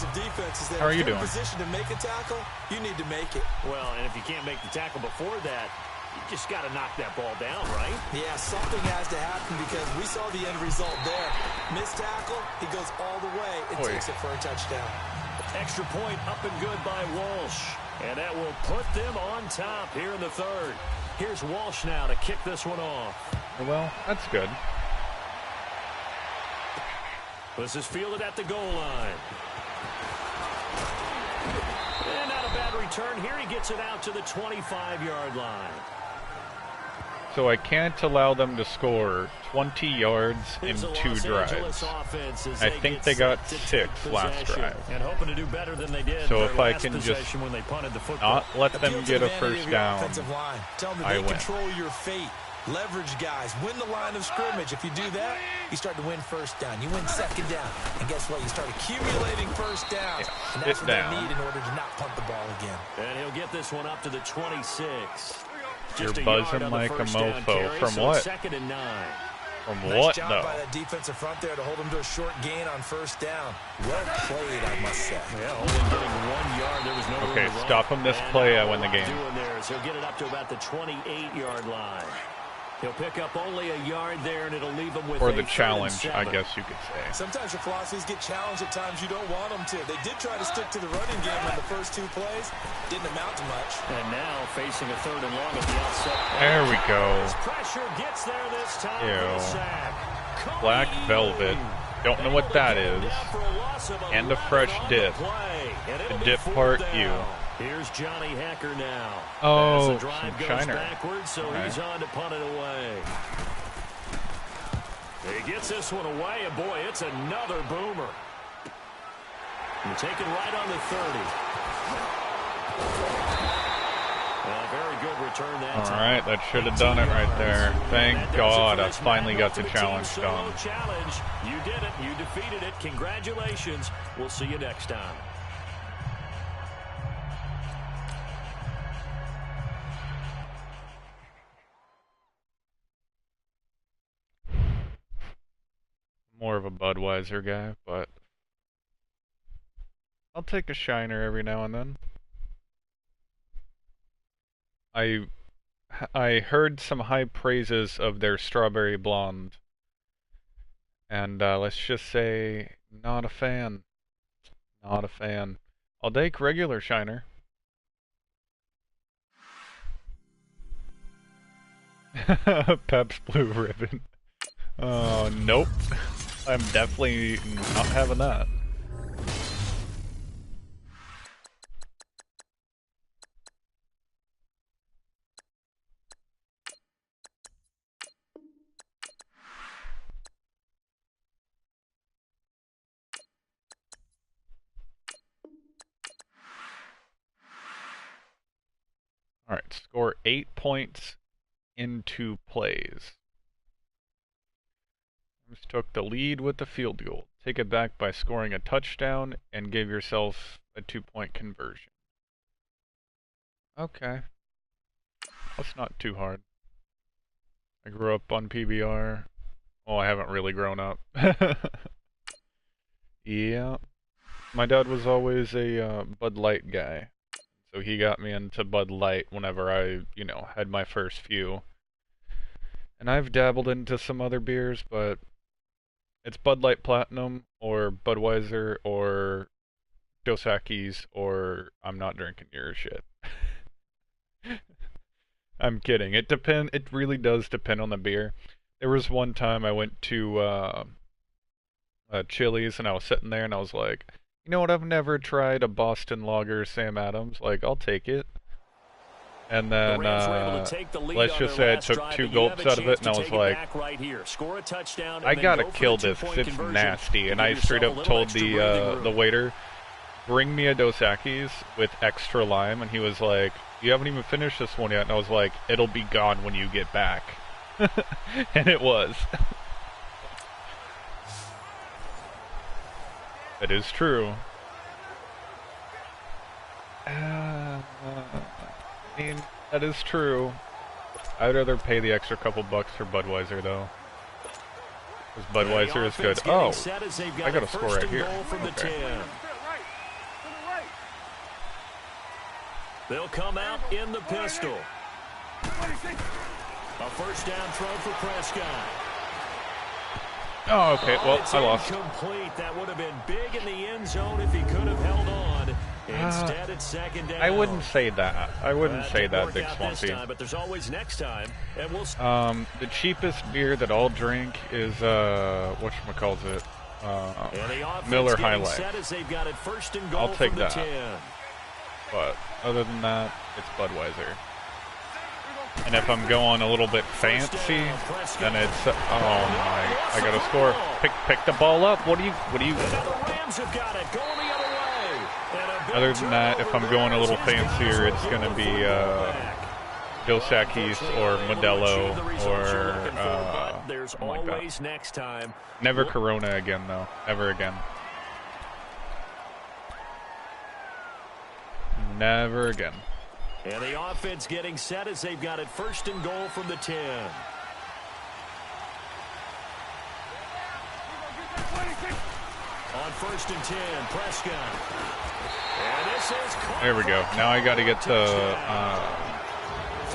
How are you doing? Position to make a tackle, you need to make it. Well, and if you can't make the tackle before that, you just got to knock that ball down, right? Yeah, something has to happen because we saw the end result there. Missed tackle, he goes all the way and takes it for a touchdown. Extra point up and good by Walsh. And that will put them on top here in the 3rd. Here's Walsh now to kick this one off. Well, that's good. This is fielded at the goal line. And not a bad return. Here he gets it out to the 25-yard line. So I can't allow them to score 20 yards in 2 drives. I think they got 6 last drive. And hoping to do better than they did. So if I can just when they punted the football. not let them get a first down, I win. Control your fate. Leverage guys. Win the line of scrimmage. If you do that, you start to win first down. You win 2nd down. And guess what? You start accumulating first downs. And that's what they need in order to not punt the ball again. And he'll get this one up to the 26. You're buzzing like a mofo. From what? 2nd and 9. From Nice what, job though? by that defensive front there to hold him to a short gain on first down. Well played, I must say. Yeah, only getting 1 yard. There was no Okay, room to run. stop him this And play, now I win the what he's game. doing there is he'll get it up to about the 28-yard line. He'll pick up only a yard there, and it'll leave him with Or a the 3rd and challenge, 7. I guess you could say. Sometimes your philosophies get challenged at times you don't want them to. They did try to stick to the running game on the first 2 plays. Didn't amount to much. And now facing a 3rd and long at the outset. There we go. His pressure gets there this time for the Ew. sack. Black velvet. Don't know what that is. And a fresh dip. The dip part, ew. Here's Johnny Hacker now. Oh, As the drive some goes shiner. backwards, so Okay. he's on to punt it away. He gets this one away, and boy, it's another boomer. And taken right on the 30. Very good return that All time. right, that should have done it right there. Thank That does it God for I this finally Madden got the Ultimate Team challenge Solo done. Challenge. You did it. You defeated it. Congratulations. We'll see you next time. More of a Budweiser guy, but I'll take a shiner every now and then. I heard some high praises of their strawberry blonde, and let's just say not a fan. Not a fan. I'll take regular shiner. Pep's Blue Ribbon. Oh, nope. I'm definitely not having that. Alright, score 8 points in 2 plays. Just took the lead with the field goal. Take it back by scoring a touchdown and give yourself a 2-point conversion. Okay. That's not too hard. I grew up on PBR. Well, I haven't really grown up. Yeah. My dad was always a Bud Light guy. So he got me into Bud Light whenever I, had my first few. And I've dabbled into some other beers, but it's Bud Light Platinum or Budweiser or Dos Equis or I'm not drinking your shit. I'm kidding. It really does depend on the beer. There was one time I went to Chili's and I was sitting there and I was like, you know what, I've never tried a Boston Lager Sam Adams. Like, I'll take it. And then, let's just say I took 2 gulps out of it and I was like, I gotta kill this because it's nasty. And I straight up told the waiter, bring me a Dos Equis with extra lime. And he was like, you haven't even finished this one yet. And I was like, it'll be gone when you get back. And it was. That is true. I mean, that is true. I'd rather pay the extra couple bucks for Budweiser, though. Because Budweiser is good. Oh, I got a score right here. Okay. They'll come out in the pistol. A first down throw for Prescott. Oh, okay. Well, I lost. Incomplete. That would have been big in the end zone if he could have held on. Instead, it's second down. I wouldn't say that. I wouldn't say that, Big Swampy. But there's always next time, and we'll. The cheapest beer that I'll drink is whatchamacallit, Miller High Life. I'll take that. But other than that, it's Budweiser. And if I'm going a little bit fancy, then it's oh my! I gotta score. Pick the ball up. What do you? Other than that, if I'm going a little fancier, it's gonna be Dos Equis or Modelo or something like that. Never Corona again, though. Ever again. Never again. And the offense getting set as they've got it first and goal from the 10. On 1st and 10, Prescott. And this is There we go. Now I got to get the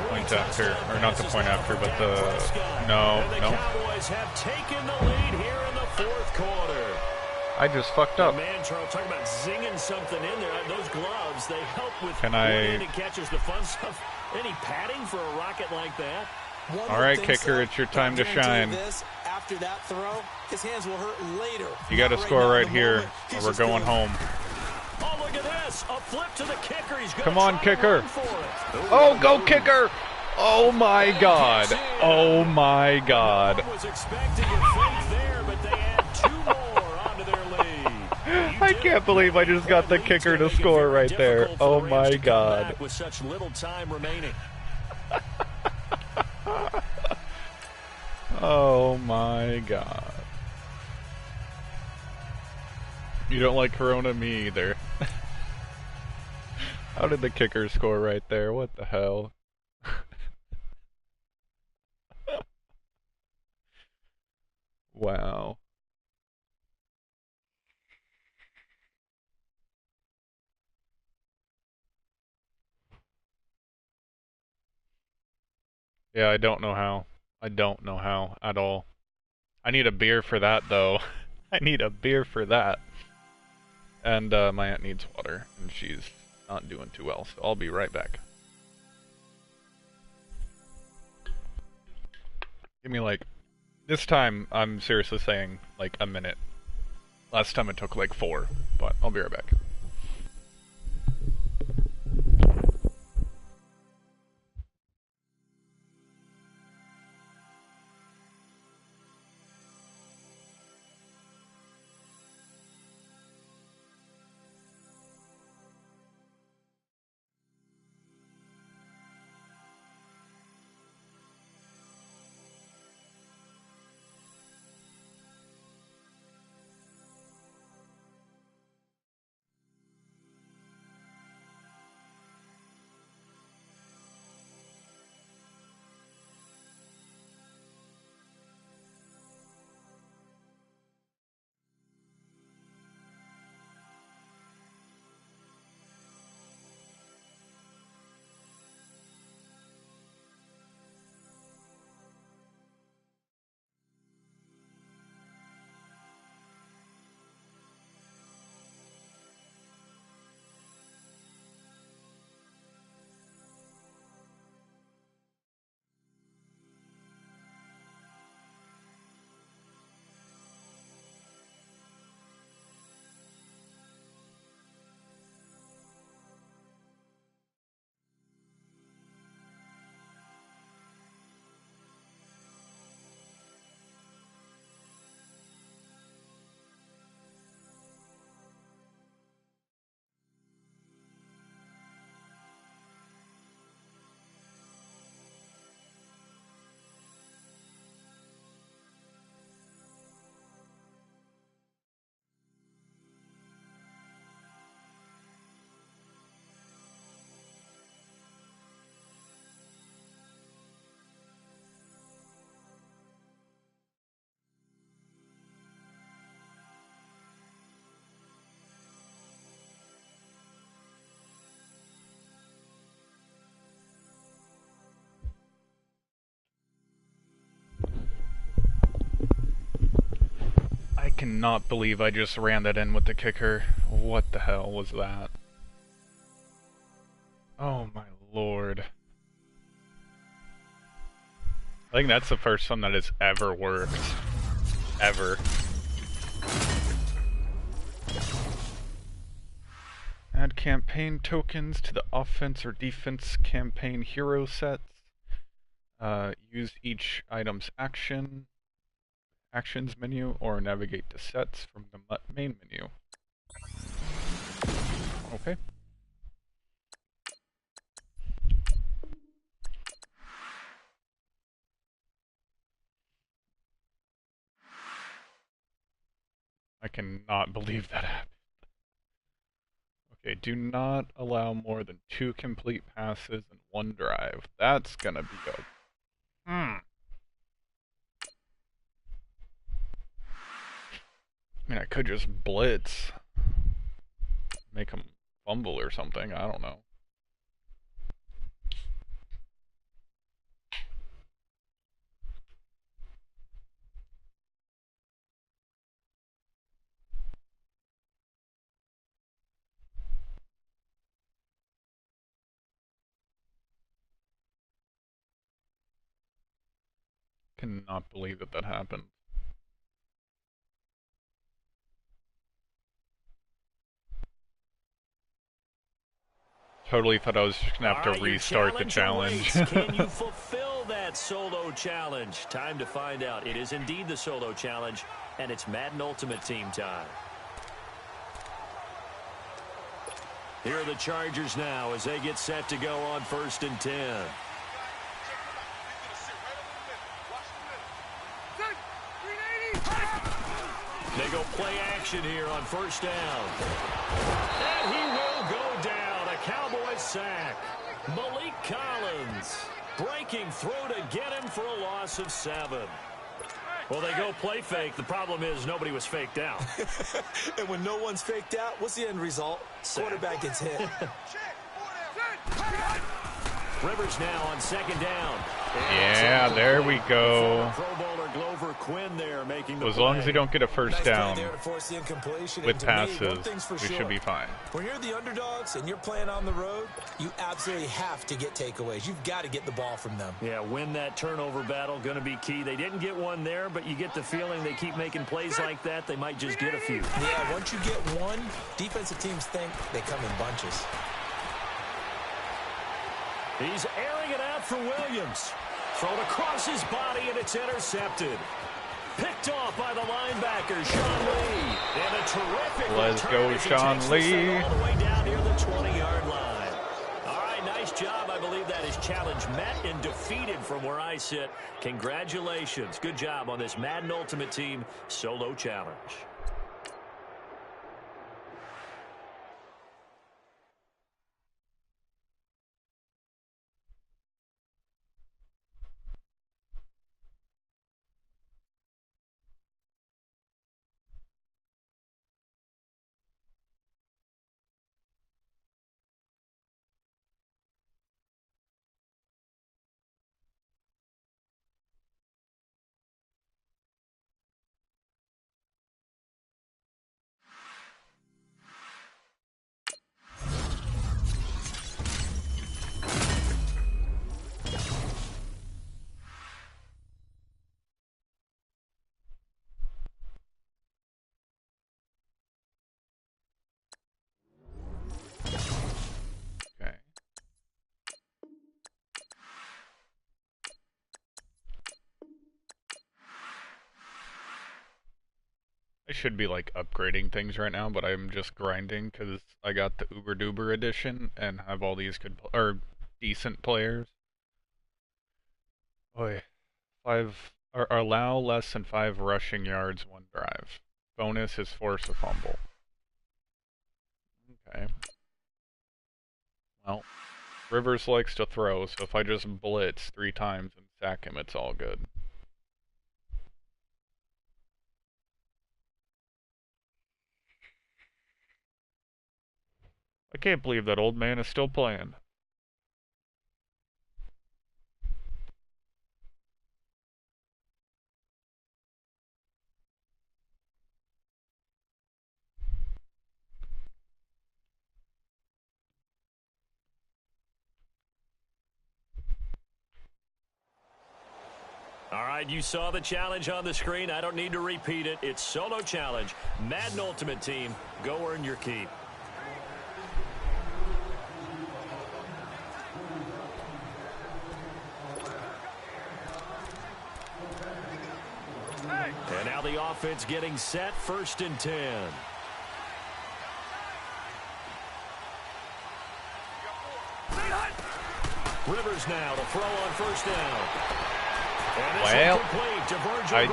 point after, or not the point after, but the no. Cowboys have taken the lead here in the 4th quarter. I just fucked up. Man, Charles, talking about zinging something in there. Those gloves, they help with one-handed catches, the fun stuff. Any padding for a rocket like that? All right, kicker, it's your time to shine. After that throw, his hands will hurt later. You got to score right here, or we're going home. Oh, look at this. A flip to the kicker. He's Come on, kicker. Oh, go kicker. Oh, my God. Oh, my God. Was expecting a fake there, but they add 2 more onto their lead. I can't believe I just got the kicker to score right there. Oh, my God. With such little time remaining. Oh, my God. You don't like Corona? Me either. How did the kicker score right there? What the hell? Wow. Yeah, I don't know how. I don't know how at all. I need a beer for that, though. I need a beer for that. And my aunt needs water, and she's not doing too well, so I'll be right back. Give me like, this time I'm seriously saying like a minute. Last time it took like 4, but I'll be right back. I cannot believe I just ran that in with the kicker. What the hell was that? Oh my lord. I think that's the first one that has ever worked. Ever. Add campaign tokens to the offense or defense campaign hero sets. Use each item's actions menu, or navigate to sets from the MUT main menu. Okay. I cannot believe that happened. Okay, do not allow more than 2 complete passes and 1 drive. That's gonna be a... I mean, I could just blitz. Make him fumble or something. I don't know. Cannot believe that that happened. Totally thought I was just gonna have to restart the challenge. Can you fulfill that solo challenge? Time to find out. It is indeed the solo challenge, and it's Madden Ultimate Team time. Here are the Chargers now as they get set to go on 1st and 10. They go play action here on 1st down. And he will go down. A Cowboys sack. Malik Collins breaking through to get him for a loss of 7. Well, they go play fake. The problem is nobody was faked out. And when no one's faked out, what's the end result? Quarterback gets hit. Rivers now on 2nd down. Yeah, there we go. Pro Bowler Glover Quinn there making the As play. long as they don't get a first down with passes, we should be fine. When you're the underdogs and you're playing on the road, you absolutely have to get takeaways. You've got to get the ball from them. Yeah, win that turnover battle, going to be key. They didn't get one there, but you get the feeling they keep making plays like that, they might just get a few. Yeah, once you get one, defensive teams think they come in bunches. He's airing it out for Williams. Thrown across his body, and it's intercepted. Picked off by the linebacker, Sean Lee. And a terrific Let's return go, as he Sean takes this thing Lee. all the way down near the 20-yard line. All right, nice job. I believe that is challenge met and defeated from where I sit. Congratulations. Good job on this Madden Ultimate Team solo challenge. Okay. I should be like upgrading things right now, but I'm just grinding because I got the Uber Duber edition and have all these good or decent players. Boy, or allow less than 5 rushing yards 1 drive. Bonus is force a fumble. Okay. Well, Rivers likes to throw, so if I just blitz 3 times and sack him, it's all good. I can't believe that old man is still playing. All right, you saw the challenge on the screen. I don't need to repeat it. It's solo challenge. Madden Ultimate Team. Go earn your keep. And now the offense getting set. 1st and 10. Rivers now to throw on 1st down. Well, I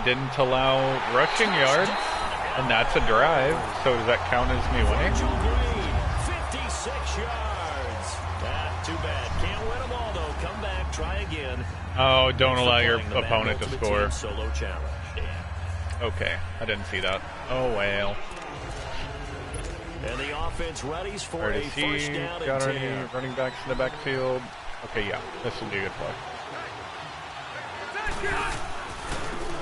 didn't allow rushing yards, and that's a drive. So does that count as me winning? 56 yards. Too bad. Can't win them all though. Come back, try again. Oh, don't allow your opponent to score. Solo challenge. Okay, I didn't see that. Oh well. And the offense readies for Already a see, first down got and already 10. running backs in the backfield. Okay, yeah, this will be a good play.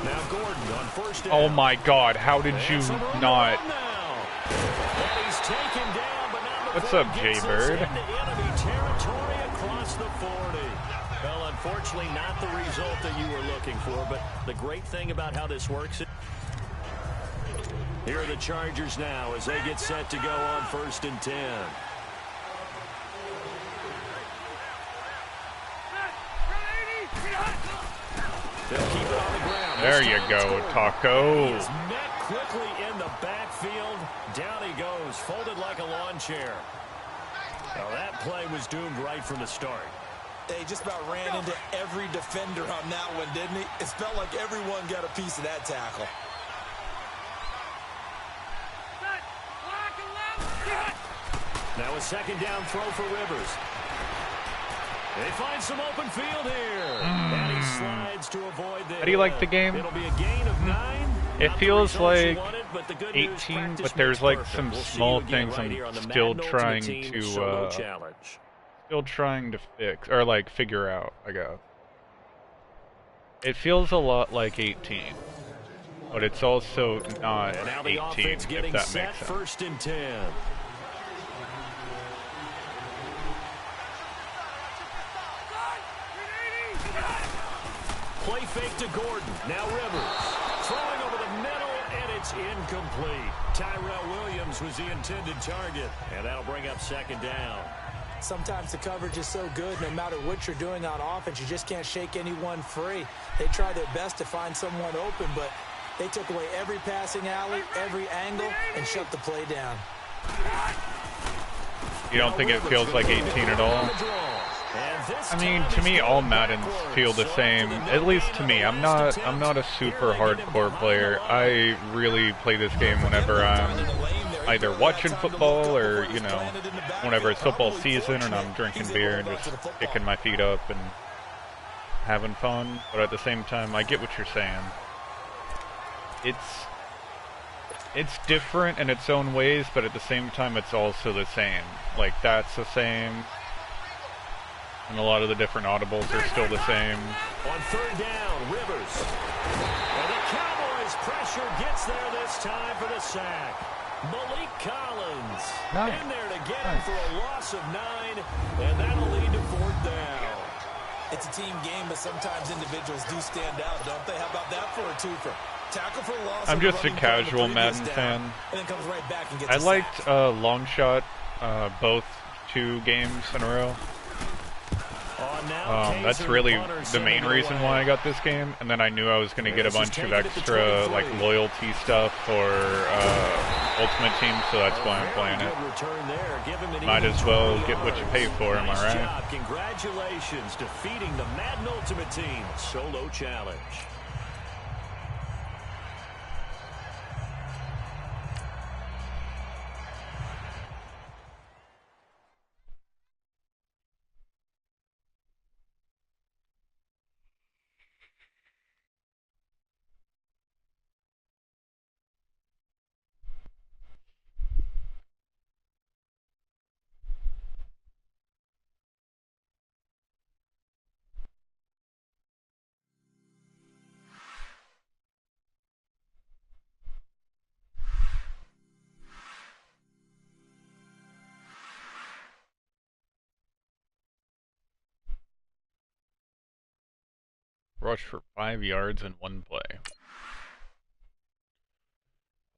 Now Gordon on first down. Oh my God, how did you not? And he's taken down, but not What's before up, he gets this Jaybird? into enemy territory across the 40. Well, unfortunately, not the result that you were looking for, but the great thing about how this works. Here are the Chargers now as they get set to go on first and 10. They'll keep it on the ground. There you go, Taco. He is met quickly in the backfield. Down he goes, folded like a lawn chair. Well, that play was doomed right from the start. They just about ran into every defender on that one, didn't he? It felt like everyone got a piece of that tackle. Now a second down throw for Rivers. They find some open field here. And he slides to avoid the... How do you like the game? It'll be a gain of 9. It Not feels the result you like wanted, but the good 18, news, practice but there's makes like perfect. some We'll see small you again things right I'm here on the still Madden trying Ultimate Team to Solo Challenge. still trying to fix or like figure out, I guess. It feels a lot like 18, but it's also not And now the 18, offense if getting that set makes sense. first and 10. Play fake to Gordon. Now Rivers. Throwing over the middle, and it's incomplete. Tyrell Williams was the intended target, and that'll bring up second down. Sometimes the coverage is so good, no matter what you're doing on offense, you just can't shake anyone free. They try their best to find someone open, but they took away every passing alley, every angle, and shut the play down. You don't think it feels like 18 at all? I mean, to me, all Maddens feel the same. At least to me, I'm not a super hardcore player. I really play this game whenever I'm either watching football or, you know, whenever it's football season and I'm drinking beer and just kicking my feet up and having fun. But at the same time, I get what you're saying. It's different in its own ways, but at the same time, it's also the same. Like, that's the same. And a lot of the different audibles are still the same. On third down, Rivers. And the Cowboys' pressure gets there this time for the sack. Malik Collins in there to get him for a loss of 9, and that'll lead to fourth down. It's a team game, but sometimes individuals do stand out, don't they? How about that for a twofer? Tackle for a loss. I'm just a casual Madden fan. And then comes right back and gets I liked Long Shot both 2 games in a row. That's really the main reason why I got this game, and then I knew I was going to get a bunch of extra like loyalty stuff for Ultimate Team, so that's why I'm playing it. Might as well get what you pay for, am I right? Congratulations, defeating the Madden Ultimate Team Solo Challenge. Rush for 5 yards in one play.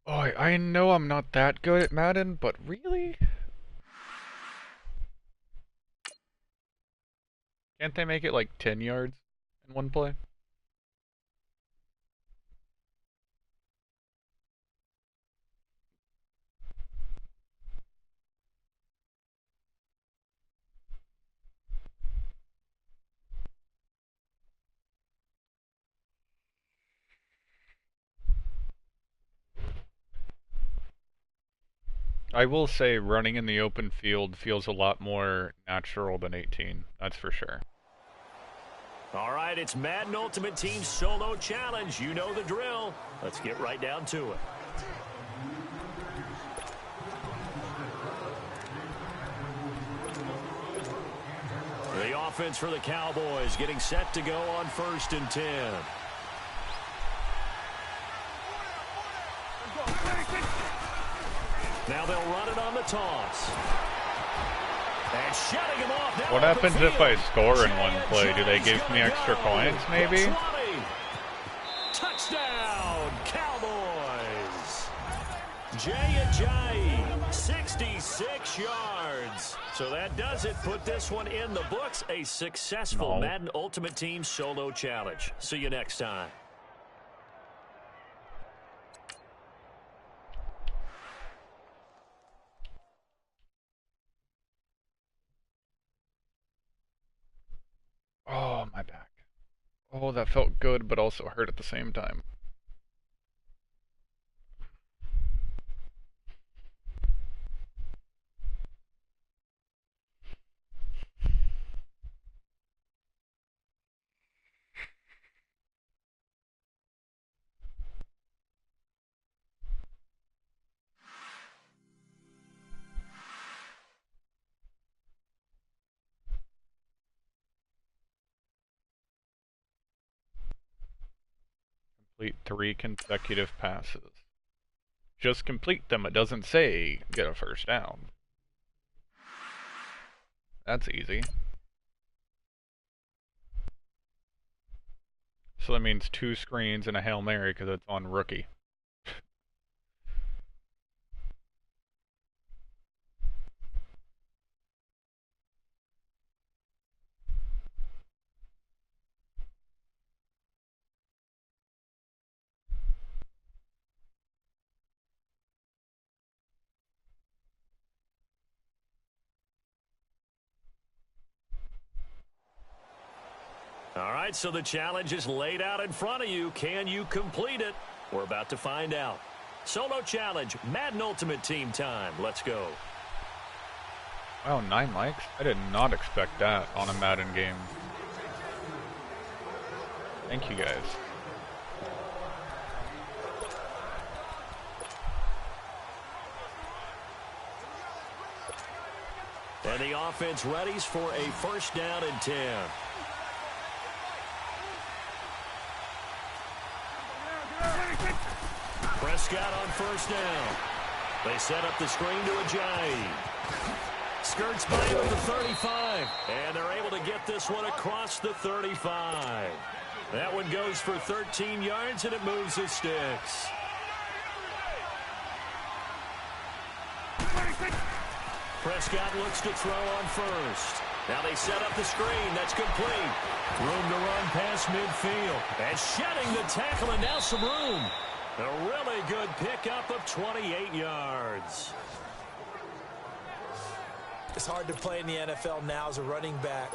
Oh, I know I'm not that good at Madden, but really? Can't they make it like 10 yards in one play? I will say running in the open field feels a lot more natural than 18, that's for sure. All right, it's Madden Ultimate Team Solo Challenge. You know the drill. Let's get right down to it. The offense for the Cowboys getting set to go on 1st and 10. Now they'll run it on the toss. And shutting him off now. What happens if I score in one play? Do they give me extra points, maybe? Touchdown, Cowboys. Jay Ajayi, 66 yards. So that does it. Put this one in the books. A successful Madden Ultimate Team Solo Challenge. See you next time. Oh, my back. Oh, that felt good, but also hurt at the same time. Complete 3 consecutive passes. Just complete them. It doesn't say get a first down. That's easy. So that means 2 screens and a Hail Mary because it's on rookie. All right, so the challenge is laid out in front of you. Can you complete it? We're about to find out. Solo challenge, Madden Ultimate Team time. Let's go. Wow, 9 likes? I did not expect that on a Madden game. Thank you guys. And the offense readies for a 1st down and 10. Prescott on 1st down. They set up the screen to Ajayi. Skirts by him at the 35. And they're able to get this one across the 35. That one goes for 13 yards, and it moves the sticks. Prescott looks to throw on 1st. Now they set up the screen. That's complete. Room to run past midfield. And shedding the tackle, and now some room. A really good pickup of 28 yards. It's hard to play in the NFL now as a running back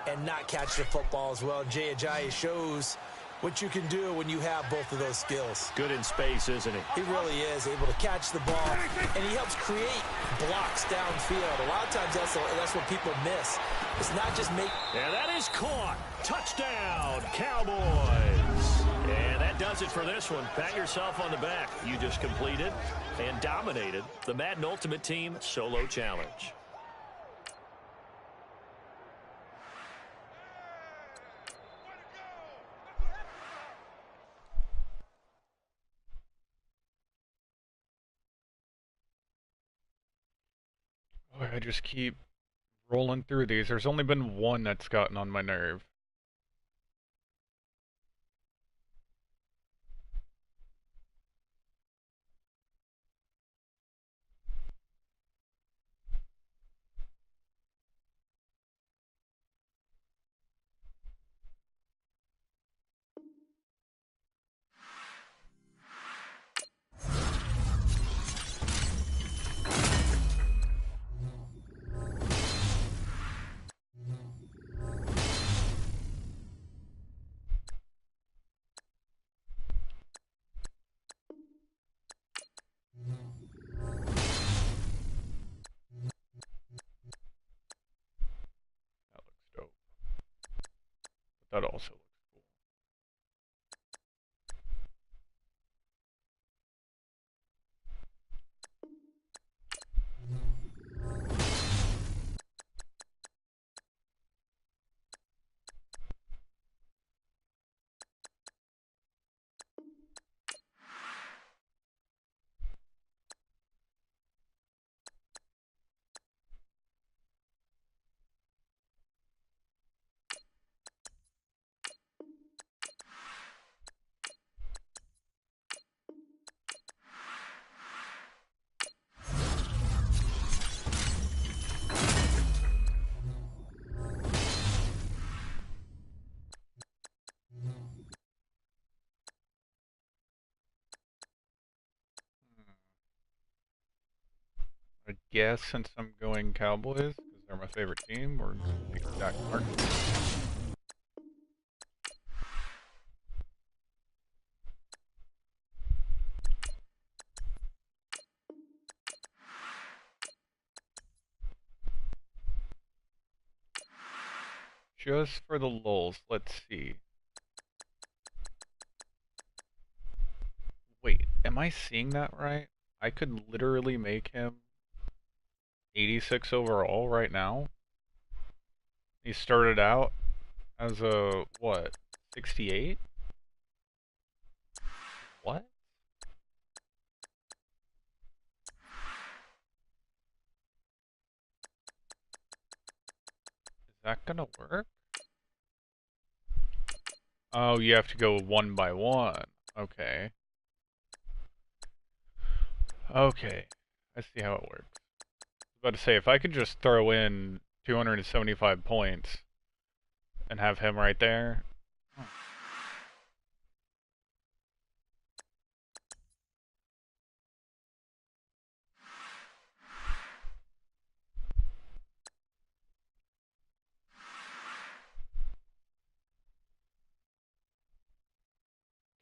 and not catch the football as well. Jay Ajayi shows what you can do when you have both of those skills. Good in space, isn't he? He really is able to catch the ball, and he helps create blocks downfield. A lot of times that's what people miss. It's not just make. And that is caught. Touchdown, Cowboys. And that does it for this one. Pat yourself on the back. You just completed and dominated the Madden Ultimate Team Solo Challenge. I just keep rolling through these. There's only been one that's gotten on my nerve. That also looks cool. I guess since I'm going Cowboys, because they're my favorite team, we're going to take Zach Martin. Just for the lulz, let's see. Wait, am I seeing that right? I could literally make him 86 overall right now. He started out as a, what, 68? What? Is that gonna work? Oh, you have to go one by one. Okay. Okay. I see how it works. I was about to say, if I could just throw in 275 points and have him right there.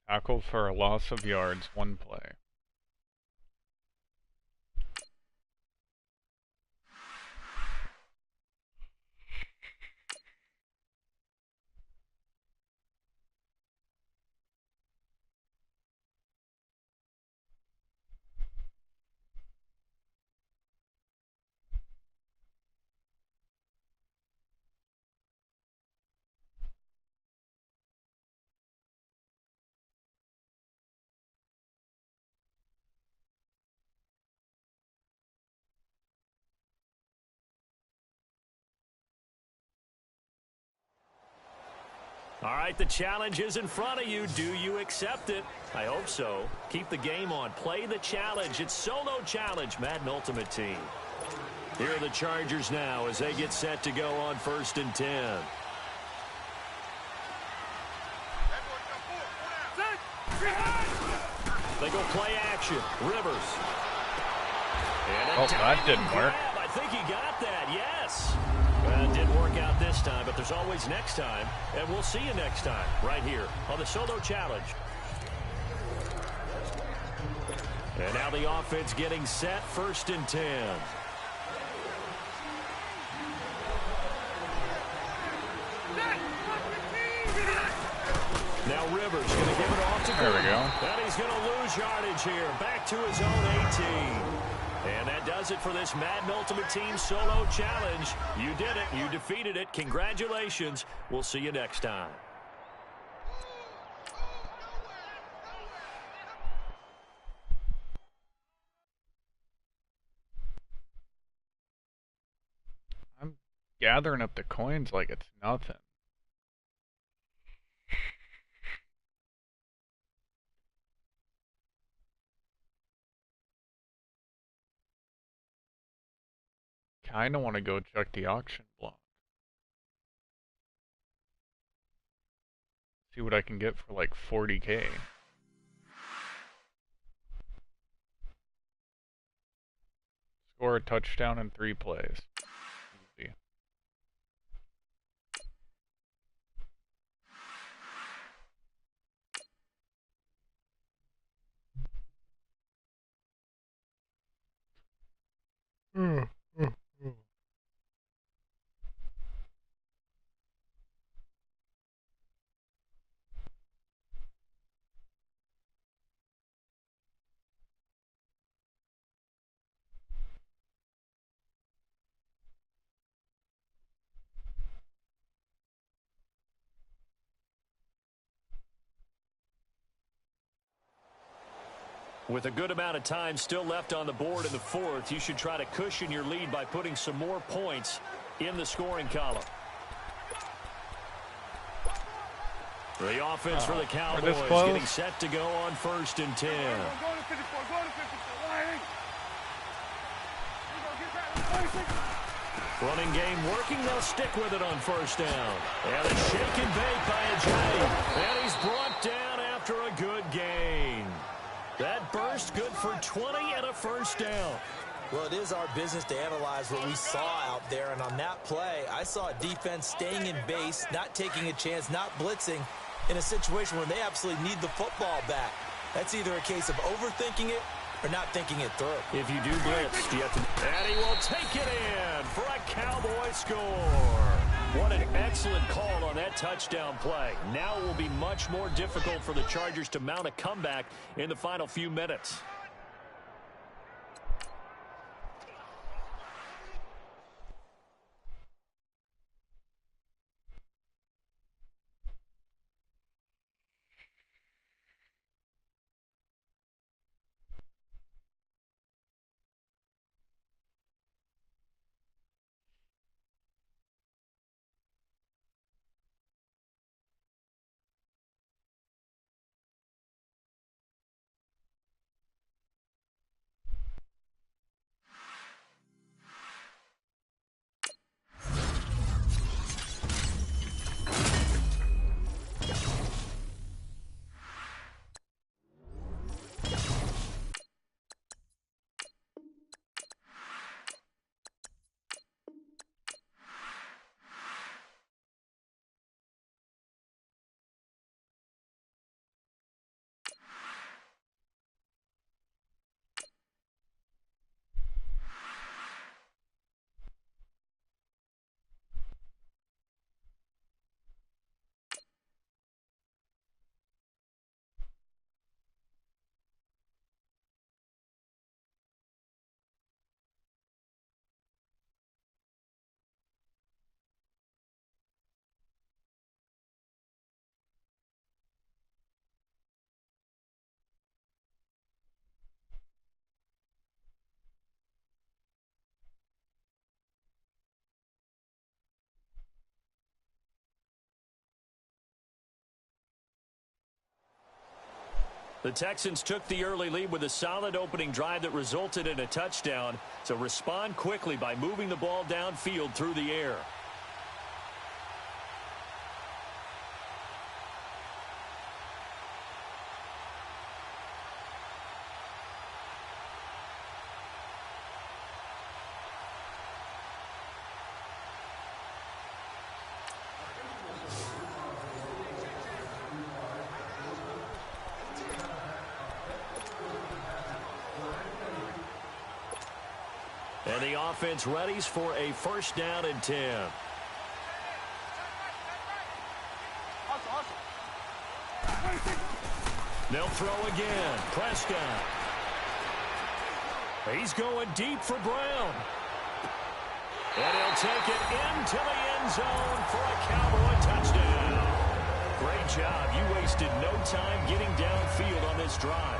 Tackle for a loss of yards, one play. All right, the challenge is in front of you. Do you accept it? I hope so. Keep the game on. Play the challenge. It's solo challenge, Madden Ultimate Team. Here are the Chargers now as they get set to go on 1st and 10. They go play action. Rivers. Oh, that didn't work. I think he got that, yes. Well, it didn't work out this time, but there's always next time. And we'll see you next time right here on the Solo Challenge. And now the offense getting set, 1st and 10. Now Rivers going to give it off to There we go. And he's going to lose yardage here. Back to his own 18. And that does it for this Madden Ultimate Team Solo Challenge. You did it. You defeated it. Congratulations. We'll see you next time. I'm gathering up the coins like it's nothing. Kinda want to go check the auction block. See what I can get for like 40K. Score a touchdown in 3 plays. Easy. With a good amount of time still left on the board in the fourth, you should try to cushion your lead by putting some more points in the scoring column. The offense for the Cowboys getting set to go on 1st and 10. Go to 54. Go to 54. Lying. Running game working. They'll stick with it on 1st down. And a shake and bake by Ajayi. And he's brought down after a good gain. That burst good for 20 and a 1st down. Well, it is our business to analyze what we saw out there. And on that play, I saw a defense staying in base, not taking a chance, not blitzing in a situation where they absolutely need the football back. That's either a case of overthinking it or not thinking it through. If you do blitz, you have to... And he will take it in for a Cowboy score. What an excellent call on that touchdown play. Now it will be much more difficult for the Chargers to mount a comeback in the final few minutes. The Texans took the early lead with a solid opening drive that resulted in a touchdown. So respond quickly by moving the ball downfield through the air. And the offense readies for a 1st down and 10. They'll throw again. Prescott. He's going deep for Brown. And he'll take it into the end zone for a Cowboy touchdown. Great job. You wasted no time getting downfield on this drive.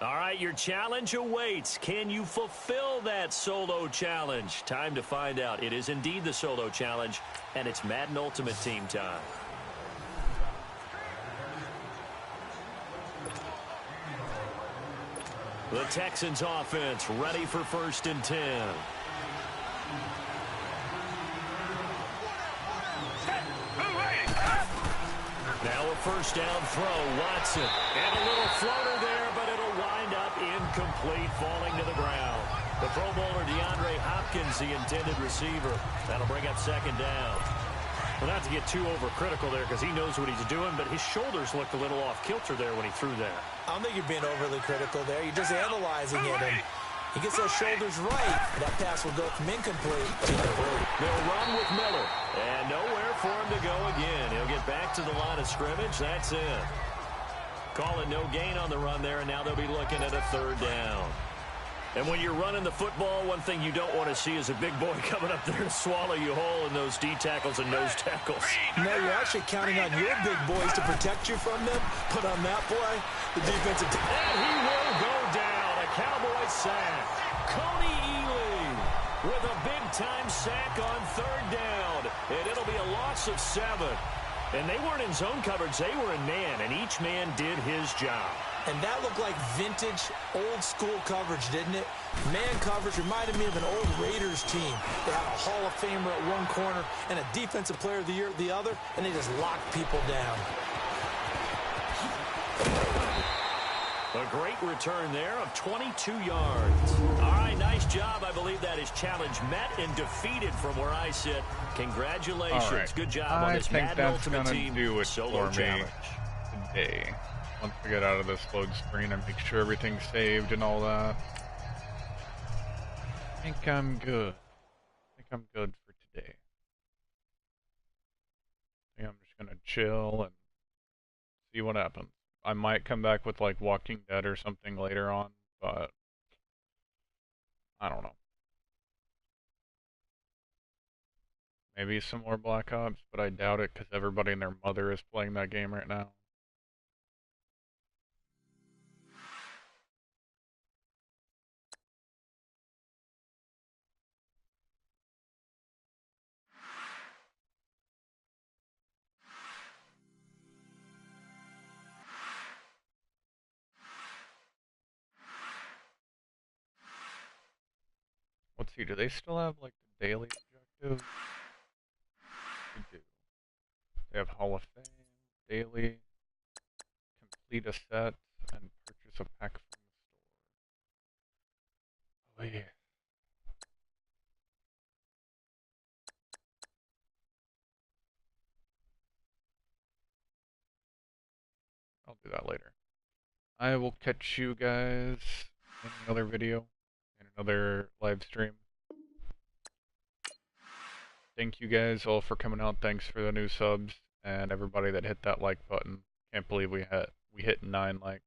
All right, your challenge awaits. Can you fulfill that solo challenge? Time to find out. It is indeed the solo challenge, and it's Madden Ultimate Team time. The Texans offense ready for 1st and 10. Now a 1st down throw, Watson. And a little floater there, but it'll wind up incomplete, falling to the ground. The Pro Bowler DeAndre Hopkins, the intended receiver. That'll bring up 2nd down. Well, not to get too overcritical there because he knows what he's doing, but his shoulders looked a little off kilter there when he threw that. I don't think you're being overly critical there. You're just analyzing it, and he gets those shoulders right. That pass will go from incomplete to complete. They'll run with Miller, and nowhere for him to go again. He'll get back to the line of scrimmage. That's it. Call it no gain on the run there, and now they'll be looking at a 3rd down. And when you're running the football, one thing you don't want to see is a big boy coming up there to swallow you whole in those D tackles and nose tackles. No, you're actually counting on your big boys to protect you from them. But on that play, the defensive... And he will go down. A Cowboy sack. Coney Ealing with a big-time sack on 3rd down. And it'll be a loss of 7. And they weren't in zone coverage. They were in man, and each man did his job. And that looked like vintage, old-school coverage, didn't it? Man coverage reminded me of an old Raiders team. They had a Hall of Famer at one corner and a Defensive Player of the Year at the other, and they just locked people down. A great return there of 22 yards. All right, nice job. I believe that is challenge met and defeated from where I sit. Congratulations. Right. Good job on this Madden Ultimate Team do it solo for challenge. me today. Once we get out of this load screen and make sure everything's saved and all that. I think I'm good. I think I'm good for today. I think I'm just gonna chill and see what happens. I might come back with like Walking Dead or something later on, but I don't know. Maybe some more Black Ops, but I doubt it because everybody and their mother is playing that game right now. Let's see, do they still have like the daily objectives? They do. They have Hall of Fame, daily, complete a set, and purchase a pack from the store. Oh yeah. I'll do that later. I will catch you guys in another video, in another live stream. Thank you guys all for coming out. Thanks for the new subs and everybody that hit that like button. Can't believe we hit 9 likes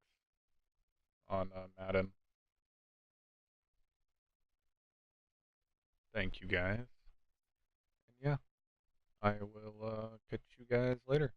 on Madden. Thank you guys. And yeah, I will catch you guys later.